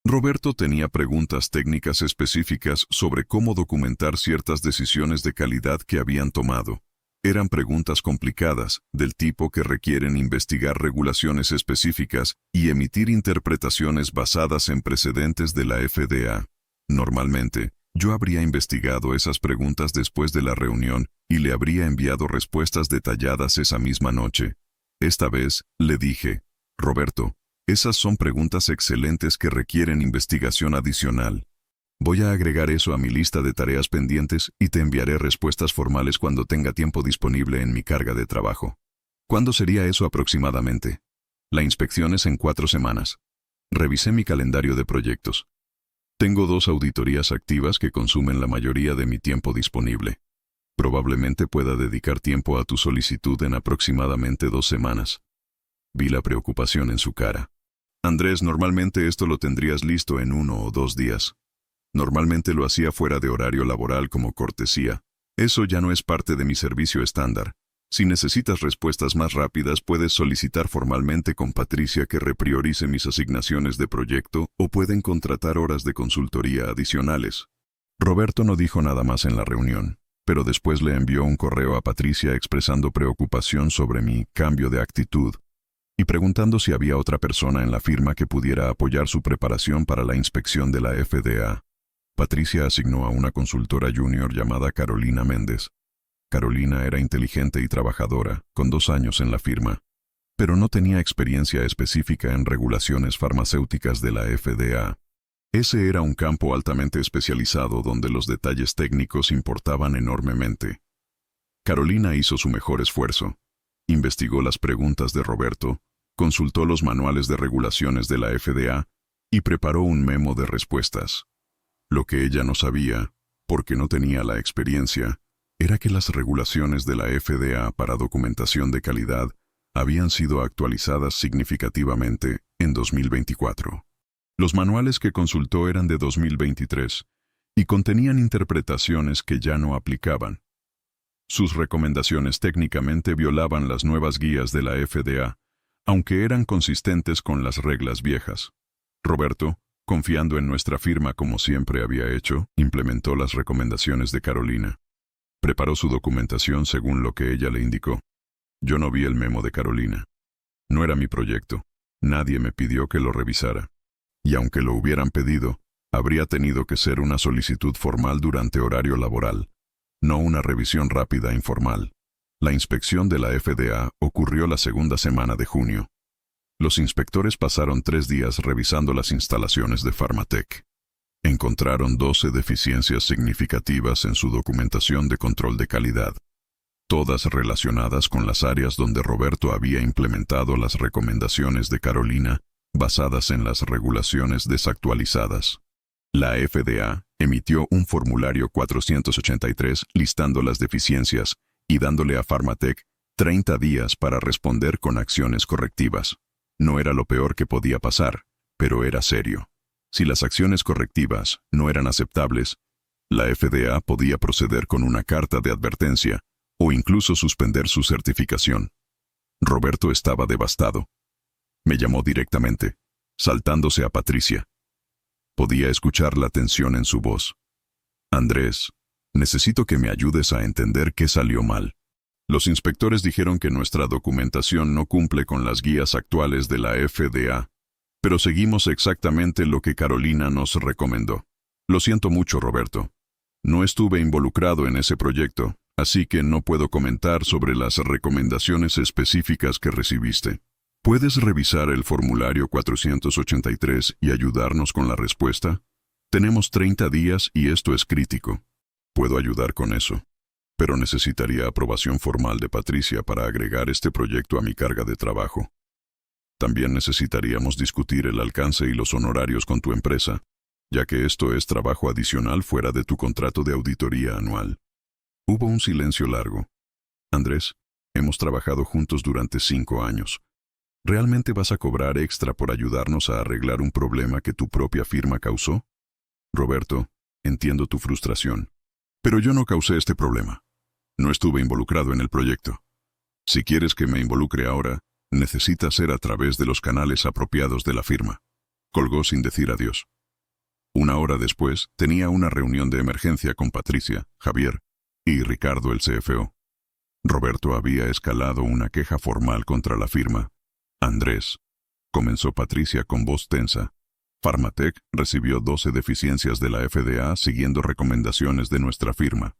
Roberto tenía preguntas técnicas específicas sobre cómo documentar ciertas decisiones de calidad que habían tomado. Eran preguntas complicadas, del tipo que requieren investigar regulaciones específicas y emitir interpretaciones basadas en precedentes de la FDA. Normalmente, yo habría investigado esas preguntas después de la reunión y le habría enviado respuestas detalladas esa misma noche. Esta vez, le dije: Roberto, esas son preguntas excelentes que requieren investigación adicional. Voy a agregar eso a mi lista de tareas pendientes y te enviaré respuestas formales cuando tenga tiempo disponible en mi carga de trabajo. ¿Cuándo sería eso aproximadamente? La inspección es en 4 semanas. Revisé mi calendario de proyectos. Tengo 2 auditorías activas que consumen la mayoría de mi tiempo disponible. Probablemente pueda dedicar tiempo a tu solicitud en aproximadamente 2 semanas. Vi la preocupación en su cara. Andrés, normalmente esto lo tendrías listo en 1 o 2 días. Normalmente lo hacía fuera de horario laboral como cortesía. Eso ya no es parte de mi servicio estándar. Si necesitas respuestas más rápidas, puedes solicitar formalmente con Patricia que repriorice mis asignaciones de proyecto o pueden contratar horas de consultoría adicionales. Roberto no dijo nada más en la reunión, pero después le envió un correo a Patricia expresando preocupación sobre mi cambio de actitud y preguntando si había otra persona en la firma que pudiera apoyar su preparación para la inspección de la FDA. Patricia asignó a una consultora junior llamada Carolina Méndez. Carolina era inteligente y trabajadora, con 2 años en la firma, pero no tenía experiencia específica en regulaciones farmacéuticas de la FDA. Ese era un campo altamente especializado donde los detalles técnicos importaban enormemente. Carolina hizo su mejor esfuerzo. Investigó las preguntas de Roberto, consultó los manuales de regulaciones de la FDA y preparó un memo de respuestas. Lo que ella no sabía, porque no tenía la experiencia, era que las regulaciones de la FDA para documentación de calidad habían sido actualizadas significativamente en 2024. Los manuales que consultó eran de 2023 y contenían interpretaciones que ya no aplicaban. Sus recomendaciones técnicamente violaban las nuevas guías de la FDA, aunque eran consistentes con las reglas viejas. Roberto, confiando en nuestra firma como siempre había hecho, implementó las recomendaciones de Carolina. Preparó su documentación según lo que ella le indicó. Yo no vi el memo de Carolina. No era mi proyecto. Nadie me pidió que lo revisara. Y aunque lo hubieran pedido, habría tenido que ser una solicitud formal durante horario laboral, no una revisión rápida e informal. La inspección de la FDA ocurrió la segunda semana de junio. Los inspectores pasaron 3 días revisando las instalaciones de Pharmatech. Encontraron 12 deficiencias significativas en su documentación de control de calidad, todas relacionadas con las áreas donde Roberto había implementado las recomendaciones de Carolina, basadas en las regulaciones desactualizadas. La FDA emitió un formulario 483 listando las deficiencias y dándole a Pharmatech 30 días para responder con acciones correctivas. No era lo peor que podía pasar, pero era serio. Si las acciones correctivas no eran aceptables, la FDA podía proceder con una carta de advertencia o incluso suspender su certificación. Roberto estaba devastado. Me llamó directamente, saltándose a Patricia. Podía escuchar la tensión en su voz. Andrés, necesito que me ayudes a entender qué salió mal. Los inspectores dijeron que nuestra documentación no cumple con las guías actuales de la FDA, pero seguimos exactamente lo que Carolina nos recomendó. Lo siento mucho, Roberto. No estuve involucrado en ese proyecto, así que no puedo comentar sobre las recomendaciones específicas que recibiste. ¿Puedes revisar el formulario 483 y ayudarnos con la respuesta? Tenemos 30 días y esto es crítico. Puedo ayudar con eso, pero necesitaría aprobación formal de Patricia para agregar este proyecto a mi carga de trabajo. También necesitaríamos discutir el alcance y los honorarios con tu empresa, ya que esto es trabajo adicional fuera de tu contrato de auditoría anual. Hubo un silencio largo. Andrés, hemos trabajado juntos durante 5 años. ¿Realmente vas a cobrar extra por ayudarnos a arreglar un problema que tu propia firma causó? Roberto, entiendo tu frustración, pero yo no causé este problema. No estuve involucrado en el proyecto. Si quieres que me involucre ahora, necesita ser a través de los canales apropiados de la firma. Colgó sin decir adiós. 1 hora después, tenía una reunión de emergencia con Patricia, Javier y Ricardo, el CFO. Roberto había escalado una queja formal contra la firma. Andrés, comenzó Patricia con voz tensa. Pharmatech recibió 12 deficiencias de la FDA siguiendo recomendaciones de nuestra firma.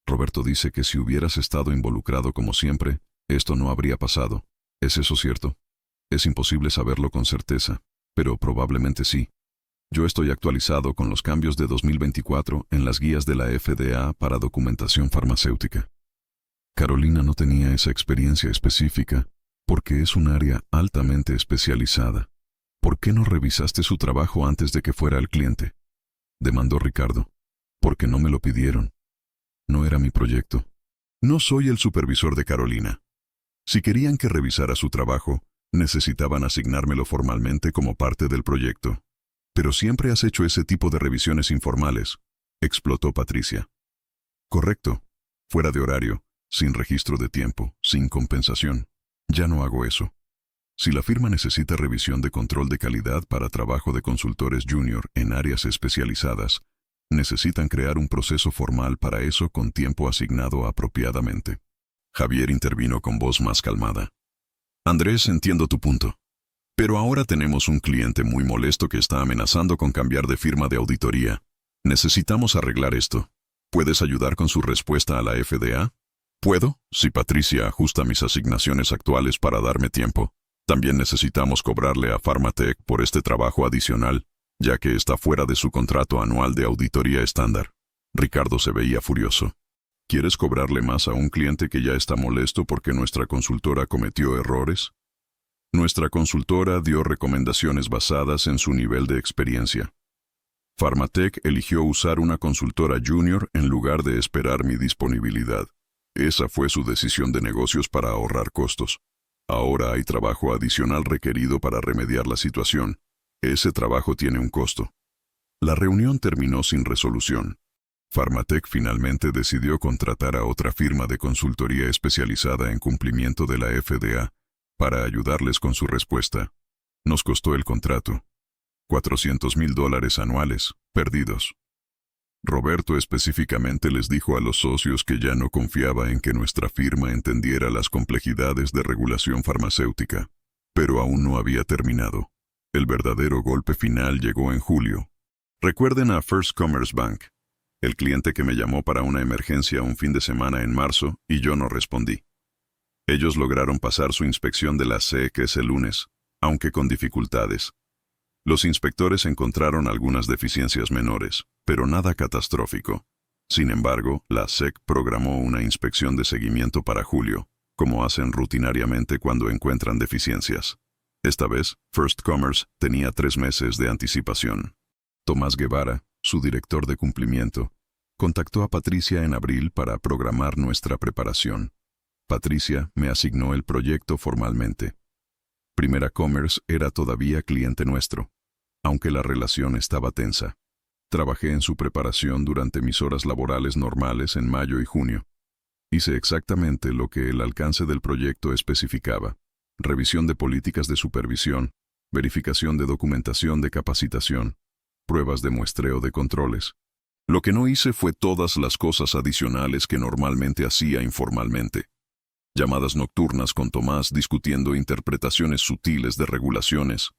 Roberto dice que si hubieras estado involucrado como siempre, esto no habría pasado. ¿Es eso cierto? Es imposible saberlo con certeza, pero probablemente sí. Yo estoy actualizado con los cambios de 2024 en las guías de la FDA para documentación farmacéutica. Carolina no tenía esa experiencia específica, porque es un área altamente especializada. ¿Por qué no revisaste su trabajo antes de que fuera el cliente? Demandó Ricardo. Porque no me lo pidieron. No era mi proyecto. No soy el supervisor de Carolina. Si querían que revisara su trabajo, necesitaban asignármelo formalmente como parte del proyecto. Pero siempre has hecho ese tipo de revisiones informales, explotó Patricia. Correcto. Fuera de horario, sin registro de tiempo, sin compensación. Ya no hago eso. Si la firma necesita revisión de control de calidad para trabajo de consultores junior en áreas especializadas, necesitan crear un proceso formal para eso con tiempo asignado apropiadamente. Javier intervino con voz más calmada. Andrés, entiendo tu punto. Pero ahora tenemos un cliente muy molesto que está amenazando con cambiar de firma de auditoría. Necesitamos arreglar esto. ¿Puedes ayudar con su respuesta a la FDA? ¿Puedo? Si Patricia ajusta mis asignaciones actuales para darme tiempo. También necesitamos cobrarle a Pharmatech por este trabajo adicional, ya que está fuera de su contrato anual de auditoría estándar. Ricardo se veía furioso. ¿Quieres cobrarle más a un cliente que ya está molesto porque nuestra consultora cometió errores? Nuestra consultora dio recomendaciones basadas en su nivel de experiencia. Pharmatech eligió usar una consultora junior en lugar de esperar mi disponibilidad. Esa fue su decisión de negocios para ahorrar costos. Ahora hay trabajo adicional requerido para remediar la situación. Ese trabajo tiene un costo. La reunión terminó sin resolución. Pharmatech finalmente decidió contratar a otra firma de consultoría especializada en cumplimiento de la FDA para ayudarles con su respuesta. Nos costó el contrato $400,000 anuales, perdidos. Roberto específicamente les dijo a los socios que ya no confiaba en que nuestra firma entendiera las complejidades de regulación farmacéutica, pero aún no había terminado. El verdadero golpe final llegó en julio. Recuerden a First Commerce Bank, el cliente que me llamó para una emergencia un fin de semana en marzo y yo no respondí. Ellos lograron pasar su inspección de la SEC ese lunes, aunque con dificultades. Los inspectores encontraron algunas deficiencias menores, pero nada catastrófico. Sin embargo, la SEC programó una inspección de seguimiento para julio, como hacen rutinariamente cuando encuentran deficiencias. Esta vez, First Commerce tenía 3 meses de anticipación. Tomás Guevara, su director de cumplimiento, contactó a Patricia en abril para programar nuestra preparación. Patricia me asignó el proyecto formalmente. Primera Commerce era todavía cliente nuestro, aunque la relación estaba tensa. Trabajé en su preparación durante mis horas laborales normales en mayo y junio. Hice exactamente lo que el alcance del proyecto especificaba: revisión de políticas de supervisión, verificación de documentación de capacitación, pruebas de muestreo de controles. Lo que no hice fue todas las cosas adicionales que normalmente hacía informalmente. Llamadas nocturnas con Tomás discutiendo interpretaciones sutiles de regulaciones,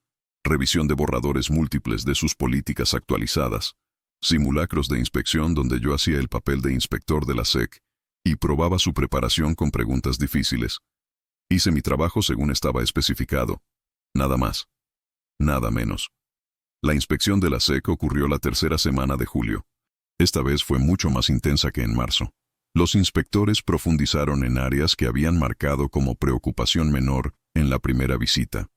revisión de borradores múltiples de sus políticas actualizadas, simulacros de inspección donde yo hacía el papel de inspector de la SEC y probaba su preparación con preguntas difíciles. Hice mi trabajo según estaba especificado. Nada más. Nada menos. La inspección de la SEC ocurrió la tercera semana de julio. Esta vez fue mucho más intensa que en marzo. Los inspectores profundizaron en áreas que habían marcado como preocupación menor en la primera visita.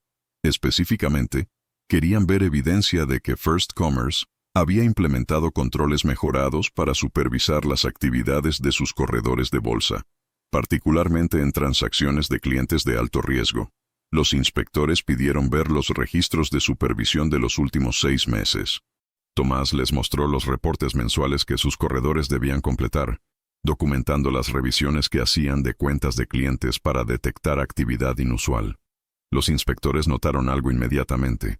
Específicamente, querían ver evidencia de que First Commerce había implementado controles mejorados para supervisar las actividades de sus corredores de bolsa, particularmente en transacciones de clientes de alto riesgo. Los inspectores pidieron ver los registros de supervisión de los últimos 6 meses. Tomás les mostró los reportes mensuales que sus corredores debían completar, documentando las revisiones que hacían de cuentas de clientes para detectar actividad inusual. Los inspectores notaron algo inmediatamente.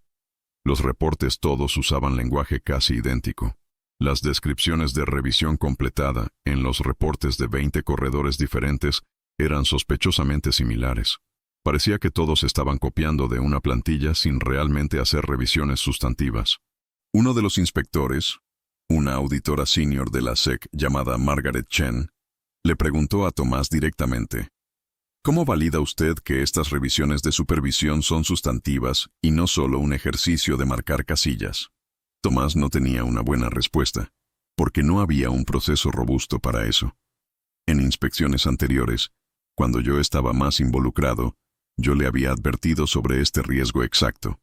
Los reportes todos usaban lenguaje casi idéntico. Las descripciones de revisión completada en los reportes de 20 corredores diferentes eran sospechosamente similares. Parecía que todos estaban copiando de una plantilla sin realmente hacer revisiones sustantivas. Uno de los inspectores, una auditora senior de la SEC llamada Margaret Chen, le preguntó a Tomás directamente: ¿cómo valida usted que estas revisiones de supervisión son sustantivas y no solo un ejercicio de marcar casillas? Tomás no tenía una buena respuesta, porque no había un proceso robusto para eso. En inspecciones anteriores, cuando yo estaba más involucrado, yo le había advertido sobre este riesgo exacto.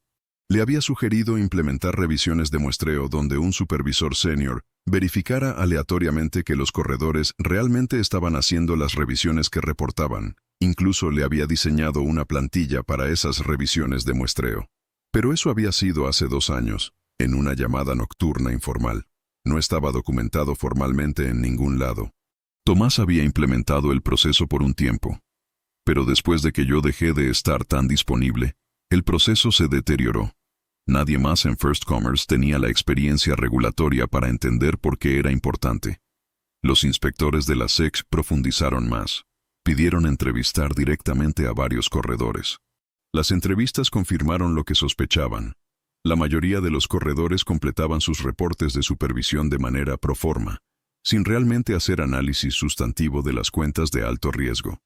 Le había sugerido implementar revisiones de muestreo donde un supervisor senior verificara aleatoriamente que los corredores realmente estaban haciendo las revisiones que reportaban. Incluso le había diseñado una plantilla para esas revisiones de muestreo. Pero eso había sido hace 2 años, en una llamada nocturna informal. No estaba documentado formalmente en ningún lado. Tomás había implementado el proceso por un tiempo. Pero después de que yo dejé de estar tan disponible, el proceso se deterioró. Nadie más en First Commerce tenía la experiencia regulatoria para entender por qué era importante. Los inspectores de la SEC profundizaron más. Pidieron entrevistar directamente a varios corredores. Las entrevistas confirmaron lo que sospechaban. La mayoría de los corredores completaban sus reportes de supervisión de manera pro forma, sin realmente hacer análisis sustantivo de las cuentas de alto riesgo.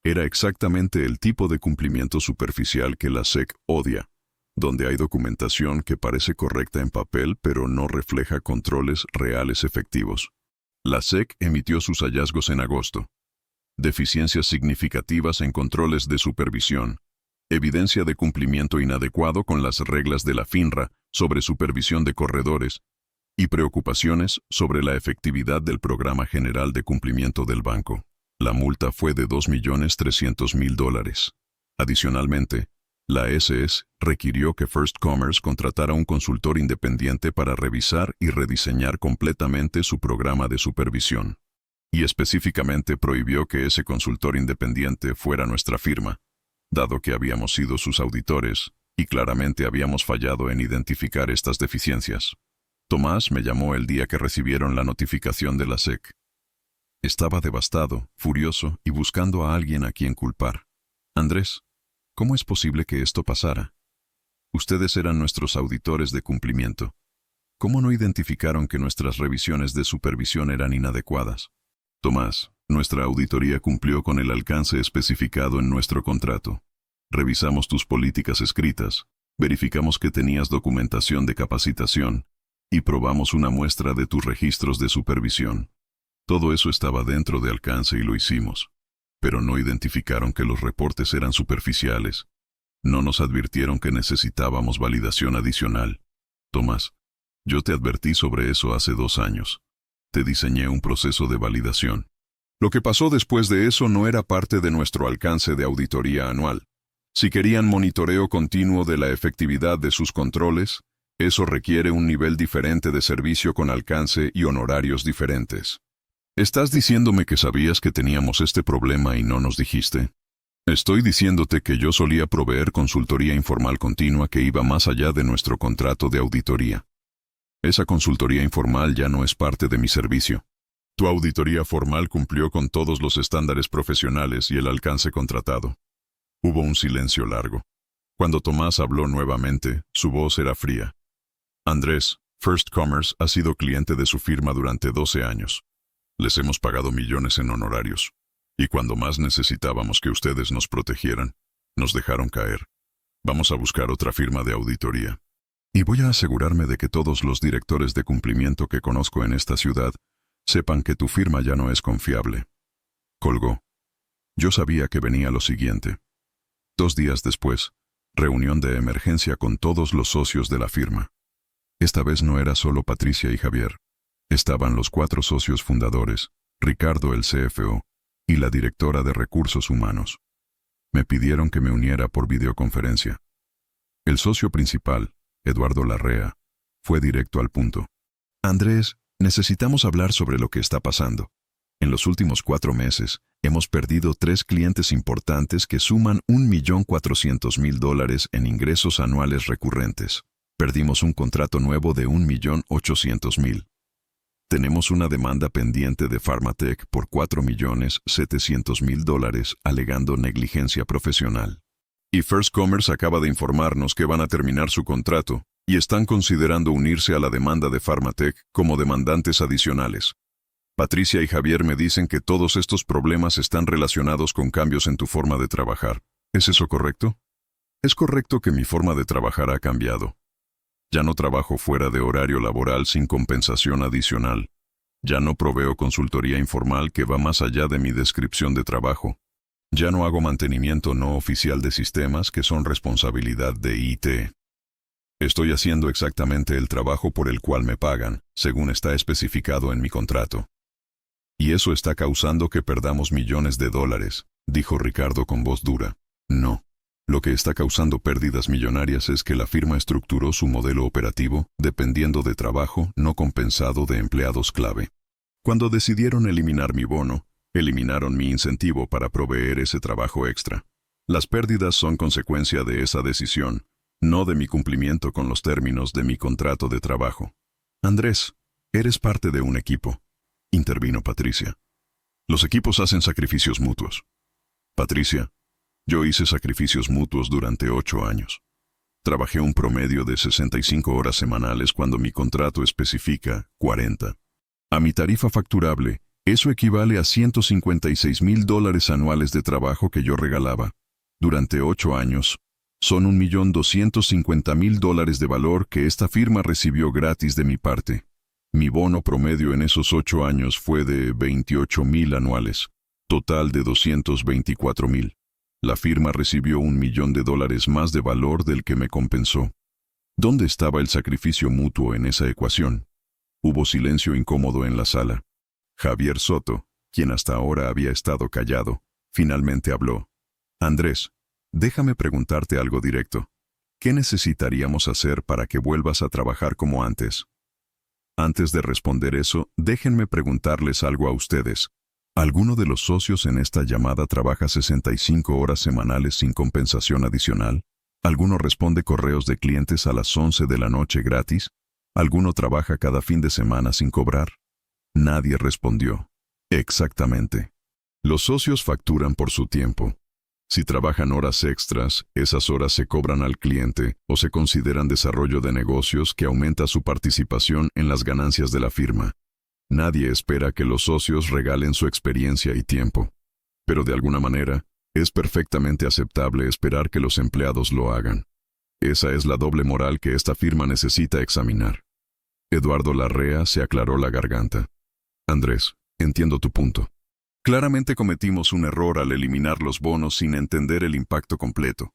Era exactamente el tipo de cumplimiento superficial que la SEC odia, donde hay documentación que parece correcta en papel pero no refleja controles reales efectivos. La SEC emitió sus hallazgos en agosto. Deficiencias significativas en controles de supervisión, evidencia de cumplimiento inadecuado con las reglas de la FINRA sobre supervisión de corredores y preocupaciones sobre la efectividad del Programa General de Cumplimiento del banco. La multa fue de $2,300,000. Adicionalmente, la SS requirió que First Commerce contratara un consultor independiente para revisar y rediseñar completamente su programa de supervisión. Y específicamente prohibió que ese consultor independiente fuera nuestra firma, dado que habíamos sido sus auditores y claramente habíamos fallado en identificar estas deficiencias. Tomás me llamó el día que recibieron la notificación de la SEC. Estaba devastado, furioso y buscando a alguien a quien culpar. Andrés, ¿cómo es posible que esto pasara? Ustedes eran nuestros auditores de cumplimiento. ¿Cómo no identificaron que nuestras revisiones de supervisión eran inadecuadas? Tomás, nuestra auditoría cumplió con el alcance especificado en nuestro contrato. Revisamos tus políticas escritas, verificamos que tenías documentación de capacitación y probamos una muestra de tus registros de supervisión. Todo eso estaba dentro de alcance y lo hicimos. Pero no identificaron que los reportes eran superficiales. No nos advirtieron que necesitábamos validación adicional. Tomás, yo te advertí sobre eso hace 2 años. Te diseñé un proceso de validación. Lo que pasó después de eso no era parte de nuestro alcance de auditoría anual. Si querían monitoreo continuo de la efectividad de sus controles, eso requiere un nivel diferente de servicio con alcance y honorarios diferentes. ¿Estás diciéndome que sabías que teníamos este problema y no nos dijiste? Estoy diciéndote que yo solía proveer consultoría informal continua que iba más allá de nuestro contrato de auditoría. Esa consultoría informal ya no es parte de mi servicio. Tu auditoría formal cumplió con todos los estándares profesionales y el alcance contratado. Hubo un silencio largo. Cuando Tomás habló nuevamente, su voz era fría. Andrés, First Commerce ha sido cliente de su firma durante 12 años. Les hemos pagado millones en honorarios. Y cuando más necesitábamos que ustedes nos protegieran, nos dejaron caer. Vamos a buscar otra firma de auditoría. Y voy a asegurarme de que todos los directores de cumplimiento que conozco en esta ciudad sepan que tu firma ya no es confiable. Colgó. Yo sabía que venía lo siguiente. 2 días después, reunión de emergencia con todos los socios de la firma. Esta vez no era solo Patricia y Javier. Estaban los 4 socios fundadores, Ricardo el CFO, y la directora de Recursos Humanos. Me pidieron que me uniera por videoconferencia. El socio principal, Eduardo Larrea, fue directo al punto. Andrés, necesitamos hablar sobre lo que está pasando. En los últimos 4 meses, hemos perdido 3 clientes importantes que suman $1.400.000 en ingresos anuales recurrentes. Perdimos un contrato nuevo de $1.800.000. Tenemos una demanda pendiente de Pharmatech por $4.700.000 alegando negligencia profesional. Y First Commerce acaba de informarnos que van a terminar su contrato y están considerando unirse a la demanda de Pharmatech como demandantes adicionales. Patricia y Javier me dicen que todos estos problemas están relacionados con cambios en tu forma de trabajar. ¿Es eso correcto? Es correcto que mi forma de trabajar ha cambiado. Ya no trabajo fuera de horario laboral sin compensación adicional. Ya no proveo consultoría informal que va más allá de mi descripción de trabajo. Ya no hago mantenimiento no oficial de sistemas que son responsabilidad de IT. Estoy haciendo exactamente el trabajo por el cual me pagan, según está especificado en mi contrato. Y eso está causando que perdamos millones de dólares, dijo Ricardo con voz dura. No. Lo que está causando pérdidas millonarias es que la firma estructuró su modelo operativo dependiendo de trabajo no compensado de empleados clave. Cuando decidieron eliminar mi bono, eliminaron mi incentivo para proveer ese trabajo extra. Las pérdidas son consecuencia de esa decisión, no de mi cumplimiento con los términos de mi contrato de trabajo. Andrés, eres parte de un equipo, intervino Patricia. Los equipos hacen sacrificios mutuos. Patricia, yo hice sacrificios mutuos durante 8 años. Trabajé un promedio de 65 horas semanales cuando mi contrato especifica 40. A mi tarifa facturable, eso equivale a $156.000 anuales de trabajo que yo regalaba. Durante 8 años, son $1.250.000 de valor que esta firma recibió gratis de mi parte. Mi bono promedio en esos 8 años fue de $28.000 anuales, total de $224.000. La firma recibió $1 millón más de valor del que me compensó. ¿Dónde estaba el sacrificio mutuo en esa ecuación? Hubo silencio incómodo en la sala. Javier Soto, quien hasta ahora había estado callado, finalmente habló. Andrés, Déjame preguntarte algo directo. ¿Qué necesitaríamos hacer para que vuelvas a trabajar como antes? Antes de responder eso, déjenme preguntarles algo a ustedes. ¿Alguno de los socios en esta llamada trabaja 65 horas semanales sin compensación adicional? ¿Alguno responde correos de clientes a las 11 de la noche gratis? ¿Alguno trabaja cada fin de semana sin cobrar? Nadie respondió. Exactamente. Los socios facturan por su tiempo. Si trabajan horas extras, esas horas se cobran al cliente o se consideran desarrollo de negocios que aumenta su participación en las ganancias de la firma. Nadie espera que los socios regalen su experiencia y tiempo. Pero de alguna manera, es perfectamente aceptable esperar que los empleados lo hagan. Esa es la doble moral que esta firma necesita examinar. Eduardo Larrea se aclaró la garganta. Andrés, entiendo tu punto. Claramente cometimos un error al eliminar los bonos sin entender el impacto completo.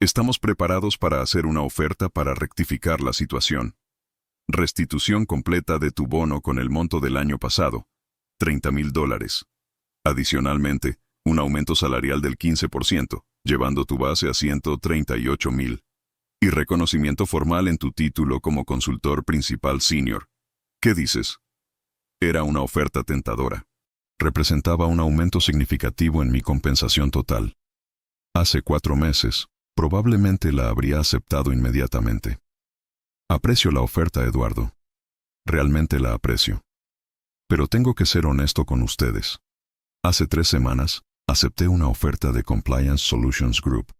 Estamos preparados para hacer una oferta para rectificar la situación. Restitución completa de tu bono con el monto del año pasado, $30,000. Adicionalmente, un aumento salarial del 15%, llevando tu base a $138,000. Y reconocimiento formal en tu título como consultor principal senior. ¿Qué dices? Era una oferta tentadora. Representaba un aumento significativo en mi compensación total. Hace 4 meses, probablemente la habría aceptado inmediatamente. Aprecio la oferta, Eduardo. Realmente la aprecio. Pero tengo que ser honesto con ustedes. Hace 3 semanas, acepté una oferta de Compliance Solutions Group.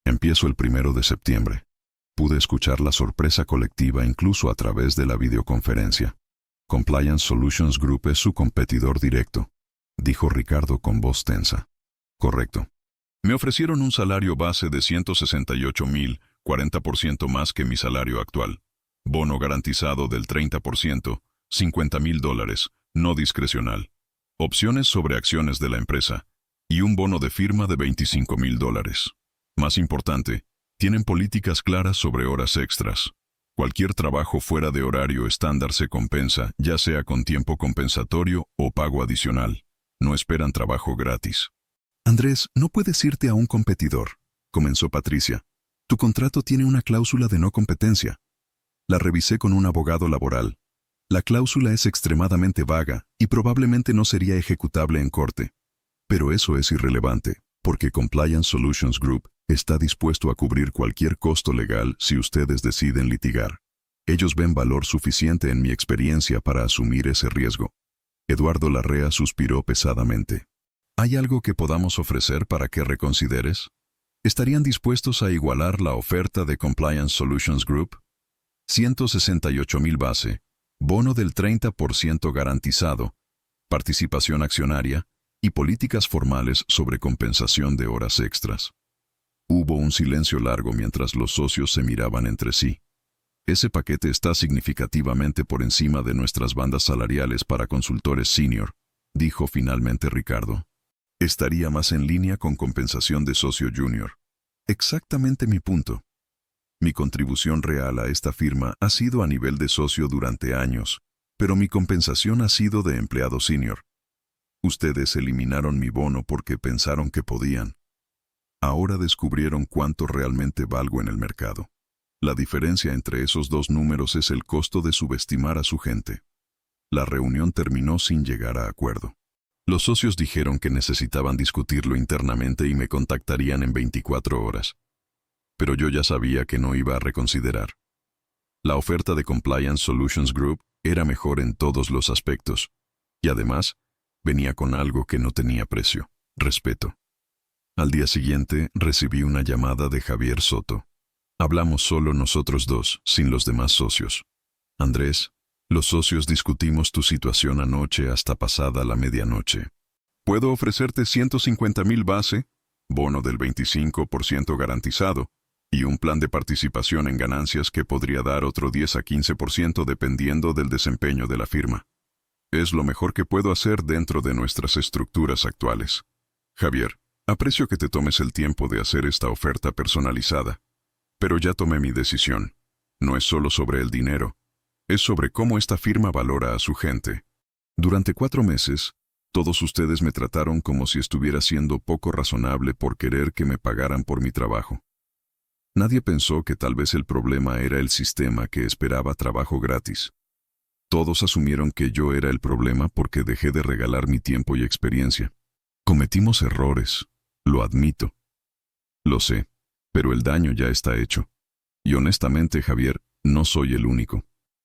Empiezo el 1 de septiembre. Pude escuchar la sorpresa colectiva incluso a través de la videoconferencia. Compliance Solutions Group es su competidor directo, dijo Ricardo con voz tensa. Correcto. Me ofrecieron un salario base de $168,000, 40% más que mi salario actual. Bono garantizado del 30%, $50,000, no discrecional. Opciones sobre acciones de la empresa. Y un bono de firma de $25,000. Más importante, tienen políticas claras sobre horas extras. Cualquier trabajo fuera de horario estándar se compensa, ya sea con tiempo compensatorio o pago adicional. No esperan trabajo gratis. Andrés, no puedes irte a un competidor, comenzó Patricia. Tu contrato tiene una cláusula de no competencia. La revisé con un abogado laboral. La cláusula es extremadamente vaga y probablemente no sería ejecutable en corte. Pero eso es irrelevante, porque Compliance Solutions Group está dispuesto a cubrir cualquier costo legal si ustedes deciden litigar. Ellos ven valor suficiente en mi experiencia para asumir ese riesgo. Eduardo Larrea suspiró pesadamente. ¿Hay algo que podamos ofrecer para que reconsideres? ¿Estarían dispuestos a igualar la oferta de Compliance Solutions Group? 168,000 base, bono del 30% garantizado, participación accionaria y políticas formales sobre compensación de horas extras. Hubo un silencio largo mientras los socios se miraban entre sí. Ese paquete está significativamente por encima de nuestras bandas salariales para consultores senior, dijo finalmente Ricardo. Estaría más en línea con compensación de socio junior. Exactamente mi punto. Mi contribución real a esta firma ha sido a nivel de socio durante años, pero mi compensación ha sido de empleado senior. Ustedes eliminaron mi bono porque pensaron que podían. Ahora descubrieron cuánto realmente valgo en el mercado. La diferencia entre esos dos números es el costo de subestimar a su gente. La reunión terminó sin llegar a acuerdo. Los socios dijeron que necesitaban discutirlo internamente y me contactarían en 24 horas. Pero yo ya sabía que no iba a reconsiderar. La oferta de Compliance Solutions Group era mejor en todos los aspectos, y además, venía con algo que no tenía precio: respeto. Al día siguiente, recibí una llamada de Javier Soto. Hablamos solo nosotros dos, sin los demás socios. Andrés, los socios discutimos tu situación anoche hasta pasada la medianoche. Puedo ofrecerte 150,000 base, bono del 25% garantizado, y un plan de participación en ganancias que podría dar otro 10 a 15% dependiendo del desempeño de la firma. Es lo mejor que puedo hacer dentro de nuestras estructuras actuales. Javier, aprecio que te tomes el tiempo de hacer esta oferta personalizada. Pero ya tomé mi decisión. No es solo sobre el dinero. Es sobre cómo esta firma valora a su gente. Durante 4 meses, Todos ustedes me trataron como si estuviera siendo poco razonable por querer que me pagaran por mi trabajo. Nadie pensó que tal vez el problema era el sistema que esperaba trabajo gratis. Todos asumieron que yo era el problema porque dejé de regalar mi tiempo y experiencia. Cometimos errores, lo admito. Lo sé, pero el daño ya está hecho. Y honestamente, Javier, no soy el único.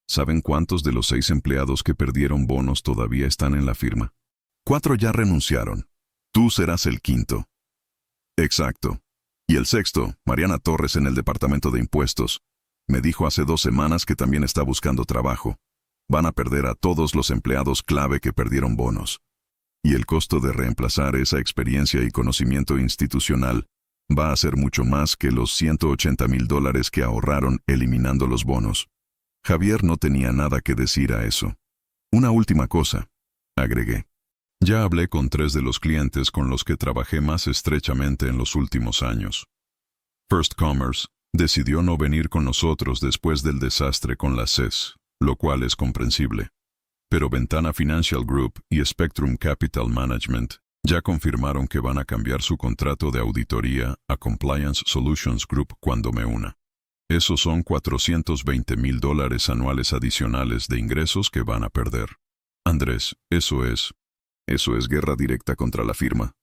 ¿Saben cuántos de los 6 empleados que perdieron bonos todavía están en la firma? 4 ya renunciaron. Tú serás el 5º. Exacto. Y el 6º, Mariana Torres en el departamento de impuestos, me dijo hace 2 semanas que también está buscando trabajo. Van a perder a todos los empleados clave que perdieron bonos. Y el costo de reemplazar esa experiencia y conocimiento institucional va a ser mucho más que los $180,000 que ahorraron eliminando los bonos. Javier no tenía nada que decir a eso. Una última cosa, agregué. Ya hablé con 3 de los clientes con los que trabajé más estrechamente en los últimos años. First Commerce decidió no venir con nosotros después del desastre con la CES, lo cual es comprensible. Pero Ventana Financial Group y Spectrum Capital Management ya confirmaron que van a cambiar su contrato de auditoría a Compliance Solutions Group cuando me una. Esos son $420,000 anuales adicionales de ingresos que van a perder. Andrés, eso es guerra directa contra la firma.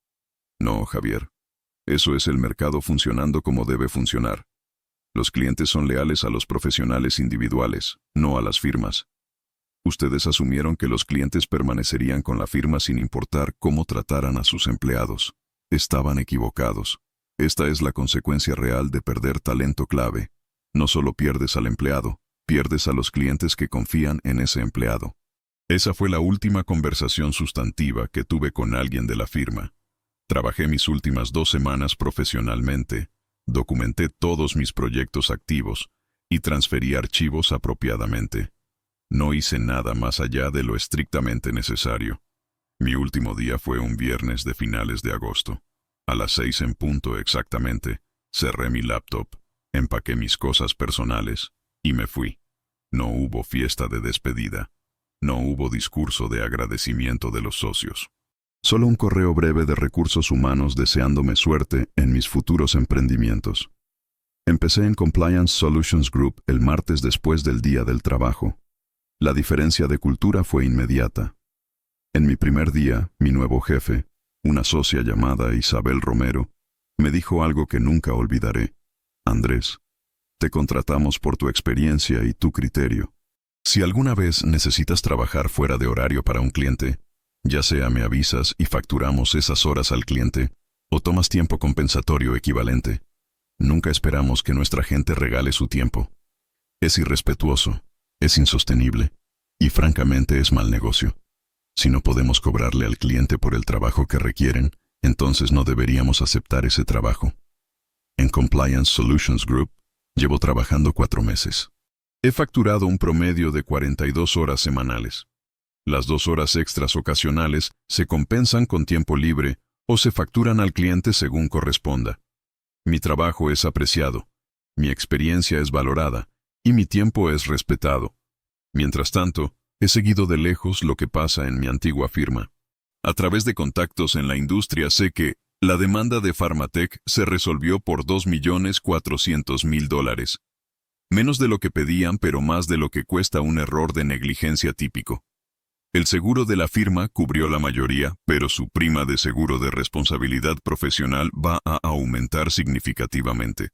No, Javier. Eso es el mercado funcionando como debe funcionar. Los clientes son leales a los profesionales individuales, no a las firmas. Ustedes asumieron que los clientes permanecerían con la firma sin importar cómo trataran a sus empleados. Estaban equivocados. Esta es la consecuencia real de perder talento clave. No solo pierdes al empleado, pierdes a los clientes que confían en ese empleado. Esa fue la última conversación sustantiva que tuve con alguien de la firma. Trabajé mis últimas 2 semanas profesionalmente, documenté todos mis proyectos activos y transferí archivos apropiadamente. No hice nada más allá de lo estrictamente necesario. Mi último día fue un viernes de finales de agosto. A las 6 en punto exactamente, cerré mi laptop, empaqué mis cosas personales y me fui. No hubo fiesta de despedida. No hubo discurso de agradecimiento de los socios. Solo un correo breve de recursos humanos deseándome suerte en mis futuros emprendimientos. Empecé en Compliance Solutions Group el martes después del Día del Trabajo. La diferencia de cultura fue inmediata. En mi primer día, mi nuevo jefe, una socia llamada Isabel Romero, me dijo algo que nunca olvidaré. Andrés, te contratamos por tu experiencia y tu criterio. Si alguna vez necesitas trabajar fuera de horario para un cliente, ya sea me avisas y facturamos esas horas al cliente, o tomas tiempo compensatorio equivalente. Nunca esperamos que nuestra gente regale su tiempo. Es irrespetuoso, es insostenible, y francamente es mal negocio. Si no podemos cobrarle al cliente por el trabajo que requieren, entonces no deberíamos aceptar ese trabajo. En Compliance Solutions Group, llevo trabajando 4 meses. He facturado un promedio de 42 horas semanales. Las 2 horas extras ocasionales se compensan con tiempo libre o se facturan al cliente según corresponda. Mi trabajo es apreciado, mi experiencia es valorada y mi tiempo es respetado. Mientras tanto, he seguido de lejos lo que pasa en mi antigua firma. A través de contactos en la industria sé que la demanda de Pharmatech se resolvió por $2,400,000. Menos de lo que pedían, pero más de lo que cuesta un error de negligencia típico. El seguro de la firma cubrió la mayoría, pero su prima de seguro de responsabilidad profesional va a aumentar significativamente.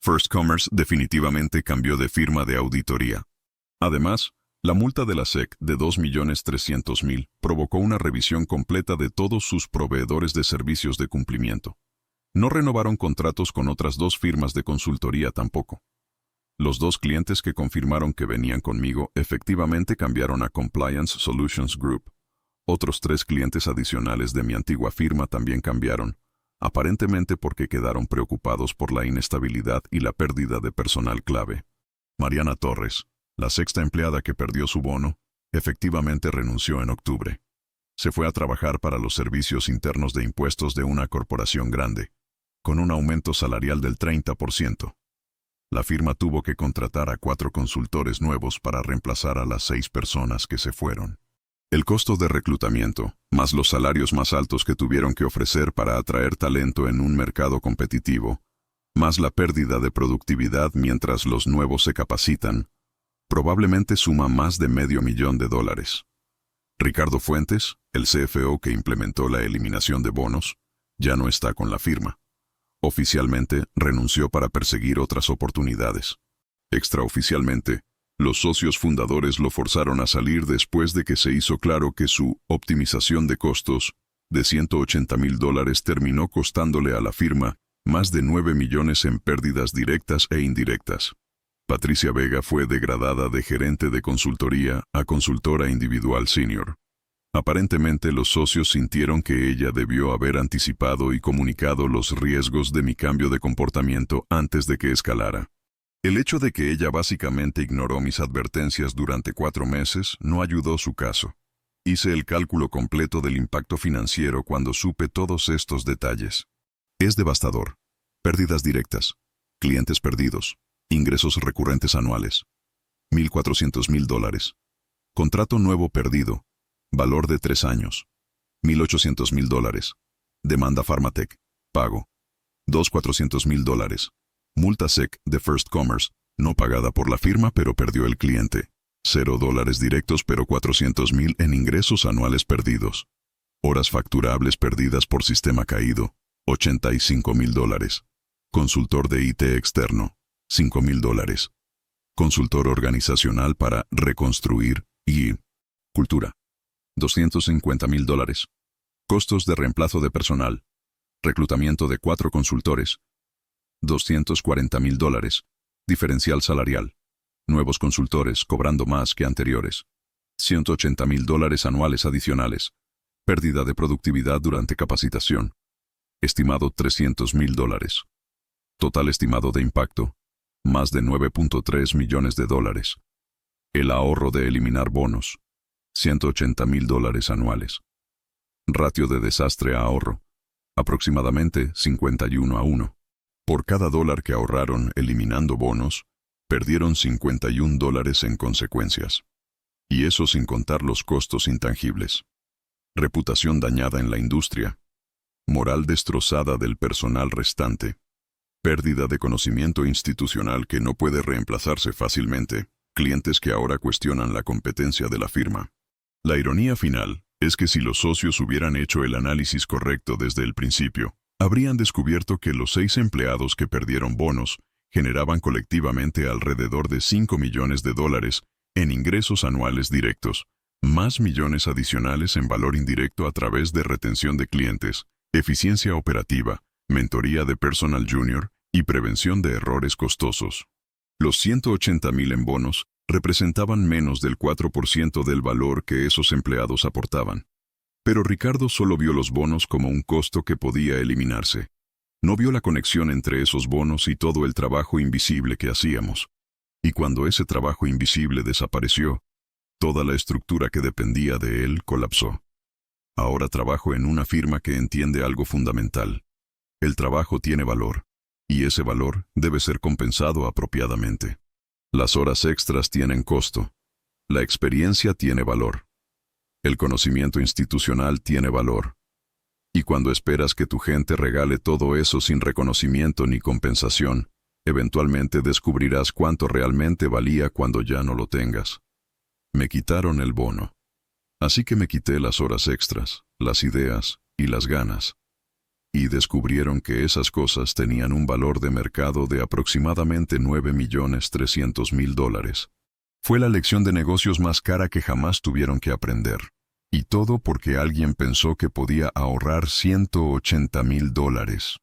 First Commerce definitivamente cambió de firma de auditoría. Además, la multa de la SEC de $2,300,000 provocó una revisión completa de todos sus proveedores de servicios de cumplimiento. No renovaron contratos con otras 2 firmas de consultoría tampoco. Los 2 clientes que confirmaron que venían conmigo efectivamente cambiaron a Compliance Solutions Group. Otros 3 clientes adicionales de mi antigua firma también cambiaron, aparentemente porque quedaron preocupados por la inestabilidad y la pérdida de personal clave. Mariana Torres, la 6ª empleada que perdió su bono, efectivamente renunció en octubre. Se fue a trabajar para los servicios internos de impuestos de una corporación grande, con un aumento salarial del 30%. La firma tuvo que contratar a 4 consultores nuevos para reemplazar a las 6 personas que se fueron. El costo de reclutamiento, más los salarios más altos que tuvieron que ofrecer para atraer talento en un mercado competitivo, más la pérdida de productividad mientras los nuevos se capacitan, probablemente suma más de $500,000. Ricardo Fuentes, el CFO que implementó la eliminación de bonos, ya no está con la firma. Oficialmente, renunció para perseguir otras oportunidades. Extraoficialmente, los socios fundadores lo forzaron a salir después de que se hizo claro que su optimización de costos de $180,000 terminó costándole a la firma más de 9 millones en pérdidas directas e indirectas. Patricia Vega fue degradada de gerente de consultoría a consultora individual senior. Aparentemente los socios sintieron que ella debió haber anticipado y comunicado los riesgos de mi cambio de comportamiento antes de que escalara. El hecho de que ella básicamente ignoró mis advertencias durante 4 meses no ayudó su caso. Hice el cálculo completo del impacto financiero cuando supe todos estos detalles. Es devastador. Pérdidas directas, clientes perdidos, ingresos recurrentes anuales, $1,400,000. Contrato nuevo perdido, valor de 3 años, $1,800,000. Demanda Pharmatech, pago, $2,400,000. Multa SEC de First Commerce, no pagada por la firma pero perdió el cliente. $0 directos pero $400,000 en ingresos anuales perdidos. Horas facturables perdidas por sistema caído, $85,000. Consultor de IT externo, $5,000. Consultor organizacional para reconstruir y cultura, $250,000. Costos de reemplazo de personal. Reclutamiento de 4 consultores, $240,000. Diferencial salarial. Nuevos consultores cobrando más que anteriores. $180,000 anuales adicionales. Pérdida de productividad durante capacitación. Estimado $300,000. Total estimado de impacto, más de $9.3 millones. El ahorro de eliminar bonos, $180,000 anuales. Ratio de desastre a ahorro, aproximadamente 51:1. Por cada dólar que ahorraron eliminando bonos, perdieron $51 en consecuencias. Y eso sin contar los costos intangibles. Reputación dañada en la industria. Moral destrozada del personal restante. Pérdida de conocimiento institucional que no puede reemplazarse fácilmente. Clientes que ahora cuestionan la competencia de la firma. La ironía final es que si los socios hubieran hecho el análisis correcto desde el principio, habrían descubierto que los 6 empleados que perdieron bonos generaban colectivamente alrededor de $5 millones en ingresos anuales directos, más millones adicionales en valor indirecto a través de retención de clientes, eficiencia operativa, mentoría de personal junior y prevención de errores costosos. Los $180,000 en bonos representaban menos del 4% del valor que esos empleados aportaban. Pero Ricardo solo vio los bonos como un costo que podía eliminarse. No vio la conexión entre esos bonos y todo el trabajo invisible que hacíamos. Y cuando ese trabajo invisible desapareció, toda la estructura que dependía de él colapsó. Ahora trabajo en una firma que entiende algo fundamental. El trabajo tiene valor, y ese valor debe ser compensado apropiadamente. Las horas extras tienen costo. La experiencia tiene valor. El conocimiento institucional tiene valor. Y cuando esperas que tu gente regale todo eso sin reconocimiento ni compensación, eventualmente descubrirás cuánto realmente valía cuando ya no lo tengas. Me quitaron el bono. Así que me quité las horas extras, las ideas y las ganas. Y descubrieron que esas cosas tenían un valor de mercado de aproximadamente $9,300,000. Fue la lección de negocios más cara que jamás tuvieron que aprender. Y todo porque alguien pensó que podía ahorrar $180,000.